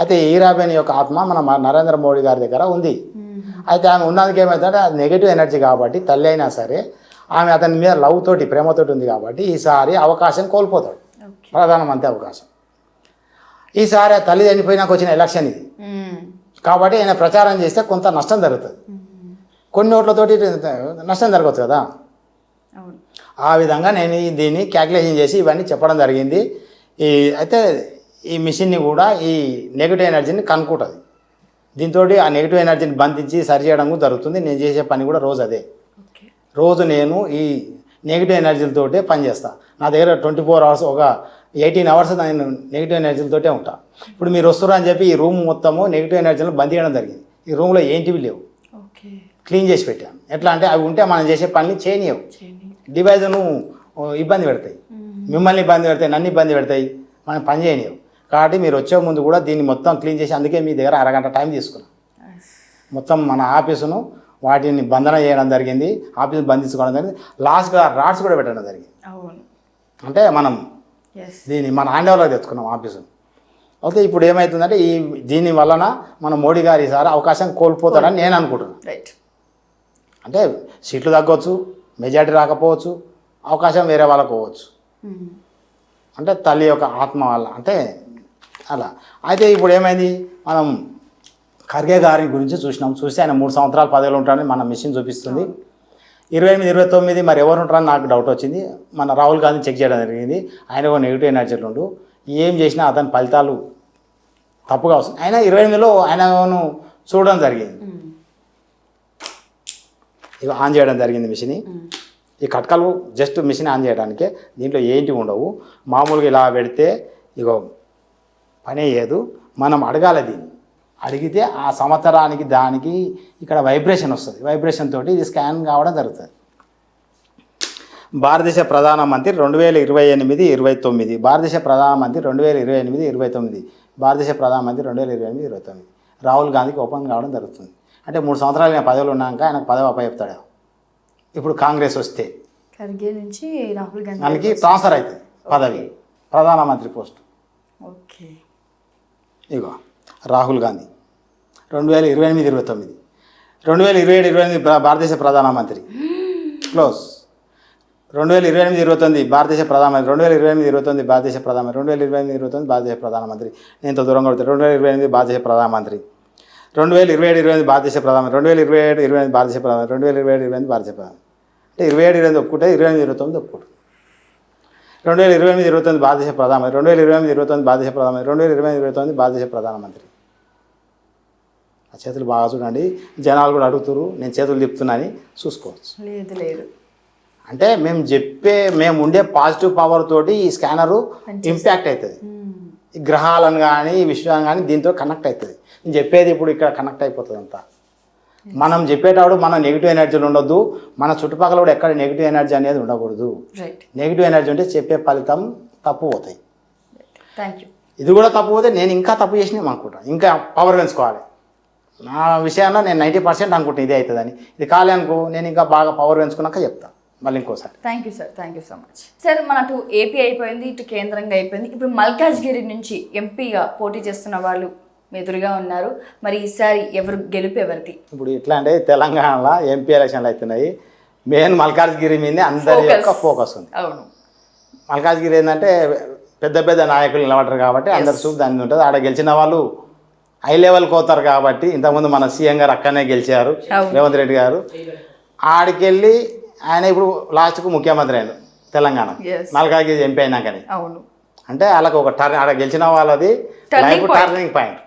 అయితే ఈరాబెన్ యొక్క ఆత్మ మన నరేంద్ర మోడీ గారి దగ్గర ఉంది. అయితే ఆమె ఉన్నందుకు ఏమవుతుందంటే అది నెగిటివ్ ఎనర్జీ కాబట్టి తల్లి అయినా సరే ఆమె అతని మీద లవ్ తోటి ప్రేమతోటి ఉంది కాబట్టి ఈసారి అవకాశం కోల్పోతాడు, ప్రధానమంత్రి అవకాశం. ఈసారి ఆ తల్లి చనిపోయినాక వచ్చిన ఎలక్షన్ ఇది కాబట్టి ఆయన ప్రచారం చేస్తే కొంత నష్టం జరుగుతుంది. కొన్ని ఓట్లతోటి నష్టం జరగవచ్చు కదా. ఆ విధంగా నేను దీన్ని క్యాల్కులేషన్ చేసి ఇవన్నీ చెప్పడం జరిగింది. అయితే ఈ మిషన్ని కూడా ఈ నెగిటివ్ ఎనర్జీని కనుక్కుంటుంది. దీంతో ఆ నెగిటివ్ ఎనర్జీని బంధించి సరి చేయడం జరుగుతుంది. నేను చేసే పని కూడా రోజు అదే. రోజు నేను ఈ నెగిటివ్ ఎనర్జీలతోటే పనిచేస్తాను. నా దగ్గర 24 అవర్స్ ఒక 18 అవర్స్ నేను నెగిటివ్ ఎనర్జీలతోటే ఉంటా. ఇప్పుడు మీరు వస్తున్నారు అని చెప్పి ఈ రూమ్ మొత్తము నెగిటివ్ ఎనర్జీలను బంద్ చేయడం జరిగింది. ఈ రూమ్లో ఏంటివి లేవు, క్లీన్ చేసి పెట్టాను. ఎట్లా అంటే అవి ఉంటే మనం చేసే పని చేయనివ్వవు, డివైజ్ను ఇబ్బంది పెడతాయి, మిమ్మల్ని ఇబ్బంది పెడతాయి, నన్ను ఇబ్బంది పెడతాయి, మనం పని చేయనివ్వవు. కాబట్టి మీరు వచ్చే ముందు కూడా దీన్ని మొత్తం క్లీన్ చేసి, అందుకే మీ దగ్గర అరగంట టైం తీసుకున్నాం. మొత్తం మన ఆఫీసును వాటిని బంధన చేయడం జరిగింది, ఆఫీసు బంధించుకోవడం జరిగింది, లాస్ట్గా రాడ్స్ కూడా పెట్టడం జరిగింది. అంటే మనం దీన్ని మన హ్యాండ్ ఓవర్లో తెచ్చుకున్నాం ఆఫీసు. ఓకే, ఇప్పుడు ఏమవుతుందంటే దీని వలన మన మోడీ గారు ఈసారి అవకాశం కోల్పోతాడని నేను అనుకుంటున్నాను. అంటే సీట్లు తగ్గవచ్చు, మెజారిటీ రాకపోవచ్చు, అవకాశం వేరే వాళ్ళకు పోవచ్చు. అంటే తల్లి యొక్క ఆత్మ వల్ల అంటే అలా. అయితే ఇప్పుడు ఏమైంది, మనం ఖర్గే గారి గురించి చూస్తే ఆయన 3 సంవత్సరాలు పదవిలో ఉంటారని మన మిషన్ చూపిస్తుంది. 28-29 మరి ఎవరు ఉంటారని నాకు డౌట్ వచ్చింది. మన రాహుల్ గాంధీ చెక్ చేయడం జరిగింది. ఆయన ఒక నెగిటివ్ ఎనర్జీలు ఉండు, ఏం చేసినా అతని ఫలితాలు తప్పుగా వస్తుంది. ఆయన 28లో ఆయనను చూడడం జరిగింది. ఇక ఆన్ చేయడం జరిగింది మిషన్. ఈ కట్కలు జస్ట్ మిషన్ ఆన్ చేయడానికే, దీంట్లో ఏంటి ఉండవు. మామూలుగా ఇలా పెడితే ఇగో పని అయ్యేదు. మనం అడగాలి, దీన్ని అడిగితే ఆ సంవత్సరానికి దానికి ఇక్కడ వైబ్రేషన్ వస్తుంది. వైబ్రేషన్ తోటి ఇది స్కాన్ కావడం జరుగుతుంది. భారతదేశ ప్రధానమంత్రి 2028-29, భారతదేశ ప్రధానమంత్రి 2028-29, భారతదేశ ప్రధానమంత్రి 2028-29. రాహుల్ గాంధీకి ఓపెన్ కావడం జరుగుతుంది. అంటే 3 సంవత్సరాలు నేను పదవిలో ఉన్నాక ఆయనకు పదవి అప్పచెప్తాడు. ఇప్పుడు కాంగ్రెస్ వస్తే ఖర్గే నుంచి రాహుల్ గాంధీ దానికి ట్రాన్స్ఫర్ అవుతుంది పదవి, ప్రధానమంత్రి పోస్ట్. ఓకే, ఇగో రాహుల్ గాంధీ 2028-29, 2027-28 భారతదేశ ప్రధానమంత్రి క్లోజ్. 2028-29 భారతదేశ ప్రధానమంత్రి, 2028-29 భారతదేశ ప్రధానమంత్రి, 2028-29 భారతదేశ ప్రధానమంత్రి. నేను ఇంత దూరంగా కొడతాను. 2028 భారతదేశ ప్రధానమంత్రి, 2027-28 భారతదేశ ప్రధానమంత్రి, 2027-28 భారతదేశ ప్రధానమంత్రి, 2027-28 భారతదేశ ప్రధానమంత్రి. అంటే 27-28 ఒప్పుకుంటే 28-29 ఒప్పుకుంటారు. 2028-29 భారతదేశ ప్రధానమంత్రి, 2028-29 భారతదేశ ప్రధానమంత్రి, 2028-29 భారతదేశ ప్రధానమంత్రి. ఆ చేతులు బాగా చూడండి. జనాలు కూడా అడుగుతారు, నేను చేతులు తిప్పుతున్నాని చూసుకోవచ్చు. లేదు లేదు, అంటే మేము ఉండే పాజిటివ్ పవర్ తోటి ఈ స్కానరు ఇంపాక్ట్ అవుతుంది. ఈ గ్రహాలను కానీ ఈ విశ్వాన్ని కానీ దీంతో కనెక్ట్ అవుతుంది. నేను చెప్పేది ఇప్పుడు ఇక్కడ కనెక్ట్ అయిపోతుంది అంతా. మనం చెప్పేటప్పుడు మన నెగిటివ్ ఎనర్జీలు ఉండొద్దు. మన చుట్టుపక్కల కూడా ఎక్కడ నెగిటివ్ ఎనర్జీ అనేది ఉండకూడదు. నెగిటివ్ ఎనర్జీ ఉంటే చెప్పే ఫలితం తప్పు పోతాయి. ఇది కూడా తప్పు పోతే నేను ఇంకా తప్పు చేసినా అనుకుంటాను, ఇంకా పవర్ పెంచుకోవాలి. నా విషయంలో నేను 90% అనుకుంటాను ఇదే అవుతుందని. ఇది కాలే అనుకో, నేను ఇంకా బాగా పవర్ పెంచుకున్నాక చెప్తాను మళ్ళీ ఇంకోసారి. Thank you sir, thank you so much sir. మన అటు ఏపీ అయిపోయింది, ఇటు కేంద్రంగా అయిపోయింది. ఇప్పుడు మల్కాజ్గిరి నుంచి ఎంపీగా పోటీ చేస్తున్న వాళ్ళు ఎదురుగా ఉన్నారు. మరి ఈసారి గెలుపు ఎవరిది? ఇప్పుడు ఎట్లా అంటే తెలంగాణలో ఎంపీ ఎలక్షన్లు అవుతున్నాయి. మెయిన్ మల్కాజ్గిరి మీదే అందరి యొక్క ఫోకస్ ఉంది. అవును, మల్కాజ్గిరి ఏంటంటే పెద్ద పెద్ద నాయకులు నిలబడరు కాబట్టి అందరు చూపు దాని ఉంటుంది. ఆడ గెలిచిన వాళ్ళు హై లెవెల్కి పోతారు కాబట్టి, ఇంతకుముందు మన సీఎం గారు అక్కడనే గెలిచారు, రేవంత్ రెడ్డి గారు. ఆడికెళ్ళి ఆయన ఇప్పుడు లాస్ట్కు ముఖ్యమంత్రి అయిన తెలంగాణ, మల్కాజ్గిరి ఎంపీ అయినాకని. అవును, అంటే వాళ్ళకి ఒక ఆడ గెలిచిన వాళ్ళది లైఫ్ టర్నింగ్ పాయింట్.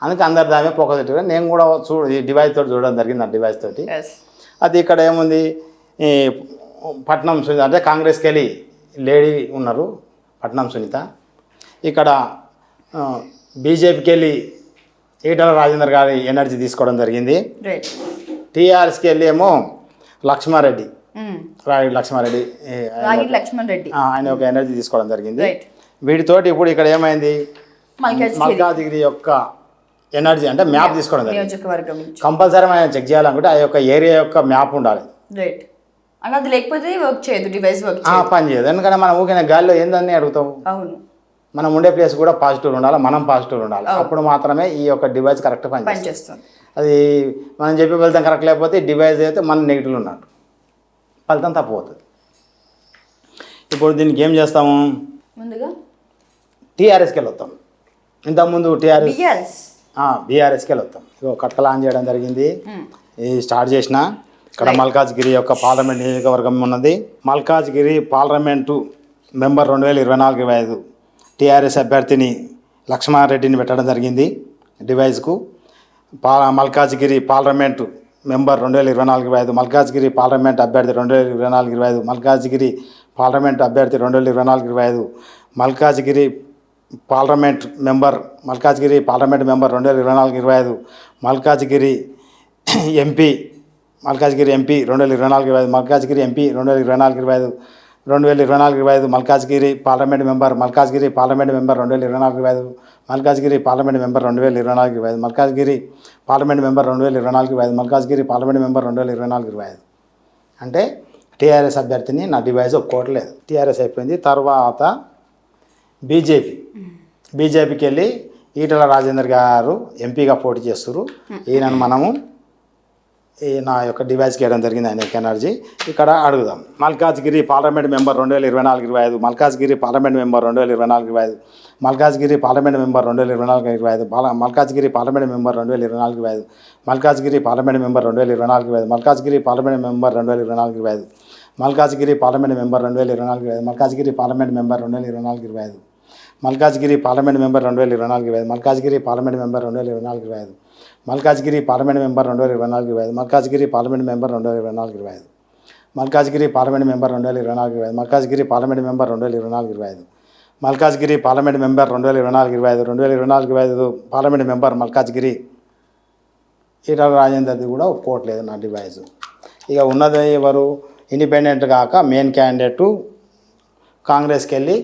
అందుకే అందరు దాని మీద ఫోకస్ పెట్టారు. నేను కూడా ఈ డివైస్ తోటి చూడడం జరిగింది. ఆ డివైస్ తోటి అది ఇక్కడ ఏముంది, ఈ పట్నం సునీత అంటే కాంగ్రెస్కి వెళ్ళి లేడీ ఉన్నారు, పట్నం సునీత. ఇక్కడ బీజేపీకి వెళ్ళి ఈటల రాజేందర్ గారి ఎనర్జీ తీసుకోవడం జరిగింది. టీఆర్ఎస్కి వెళ్ళి ఏమో లక్ష్మారెడ్డి, లక్ష్మారెడ్డి ఆయన ఒక ఎనర్జీ తీసుకోవడం జరిగింది. వీటితోటి ఇప్పుడు ఇక్కడ ఏమైంది, మల్కాజ్గిరి యొక్క ఎనర్జీ అంటే మ్యాప్ తీసుకోవడం జరిగింది. కంపల్సరీ మనం చెక్ చేయాలనుకుంటే ఆ యొక్క ఏరియా యొక్క మ్యాప్ ఉండాలి. పని చేయదు. ఎందుకంటే మనం ఊరికే గాలిలో ఏందని అడుగుతాం. మనం ఉండే ప్లేస్ కూడా పాజిటివ్ ఉండాలి, మనం పాజిటివ్ ఉండాలి. అప్పుడు మాత్రమే ఈ యొక్క డివైస్ కరెక్ట్ పనిచేస్తుంది. అది మనం చెప్పే ఫలితం కరెక్ట్ లేకపోతే డివైస్ అయితే మనం నెగిటివ్ ఉన్నాడు, ఫలితం తప్పిపోతుంది. ఇప్పుడు దీనికి ఏం చేస్తాము, ముందుగా టీఆర్ఎస్కి వెళ్ళొస్తాం. ఇంతకుముందు బీఆర్ఎస్కి వెళ్ళొస్తాం. కట్కలు ఆన్ చేయడం జరిగింది. ఇది స్టార్ట్ చేసిన ఇక్కడ మల్కాజ్గిరి యొక్క పార్లమెంట్ నియోజకవర్గం ఉన్నది. మల్కాజ్గిరి పార్లమెంటు మెంబర్ 2024-25 టీఆర్ఎస్ అభ్యర్థిని లక్ష్మారెడ్డిని పెట్టడం జరిగింది డివైస్కు. Malkajgiri parliament member 2024-25, Malkajgiri parliament అభ్యర్థి 2024-25, మల్కాజ్గిరి పార్లమెంట్ అభ్యర్థి 2024-25, Malkajgiri parliament member 2024-25, Malkajgiri MP 2024-25, Malkajgiri MP 2024-25, 2024-25, Malkajgiri parliament member 2024-25, Malkajgiri parliament member 2024-25, Malkajgiri parliament member 2024-25, Malkajgiri parliament member 2024-25. అంటే టీఆర్ఎస్ అభ్యర్థిని నా డివైస్ ఒప్పుకోవట్లేదు. టీఆర్ఎస్ అయిపోయింది. తర్వాత బీజేపీకి వెళ్ళి ఈటల రాజేందర్ గారు ఎంపీగా పోటీ చేస్తారు. ఈయనను మనము నా యొక్క డివైస్కి వేయడం జరిగింది. ఆయన యొక్క ఎనర్జీ ఇక్కడ అడుగుదాం. Malkajgiri parliament member 2024-25, Malkajgiri parliament member 2024-25, Malkajgiri parliament member 2024-25, Malkajgiri parliament member 2024-25, Malkajgiri parliament member 2024-25, Malkajgiri parliament member 2024-25, Malkajgiri parliament member 2024-25, Malkajgiri parliament member 2024-25, Malkajgiri parliament member 2024-25, Malkajgiri parliament member 2024-25, Malkajgiri parliament member 2024-25, Malkajgiri parliament member 2024-25, Malkajgiri parliament member 2024-25, Malkajgiri parliament member 2024-25, Malkajgiri parliament member 2024-25, 2024-25 parliament member Malkajgiri Etela రాజేందర్ది కూడా ఒప్పుకోవట్లేదు నా device. ఇక ఉన్నది ఎవరు independent కాక main candidate కాంగ్రెస్కి వెళ్ళి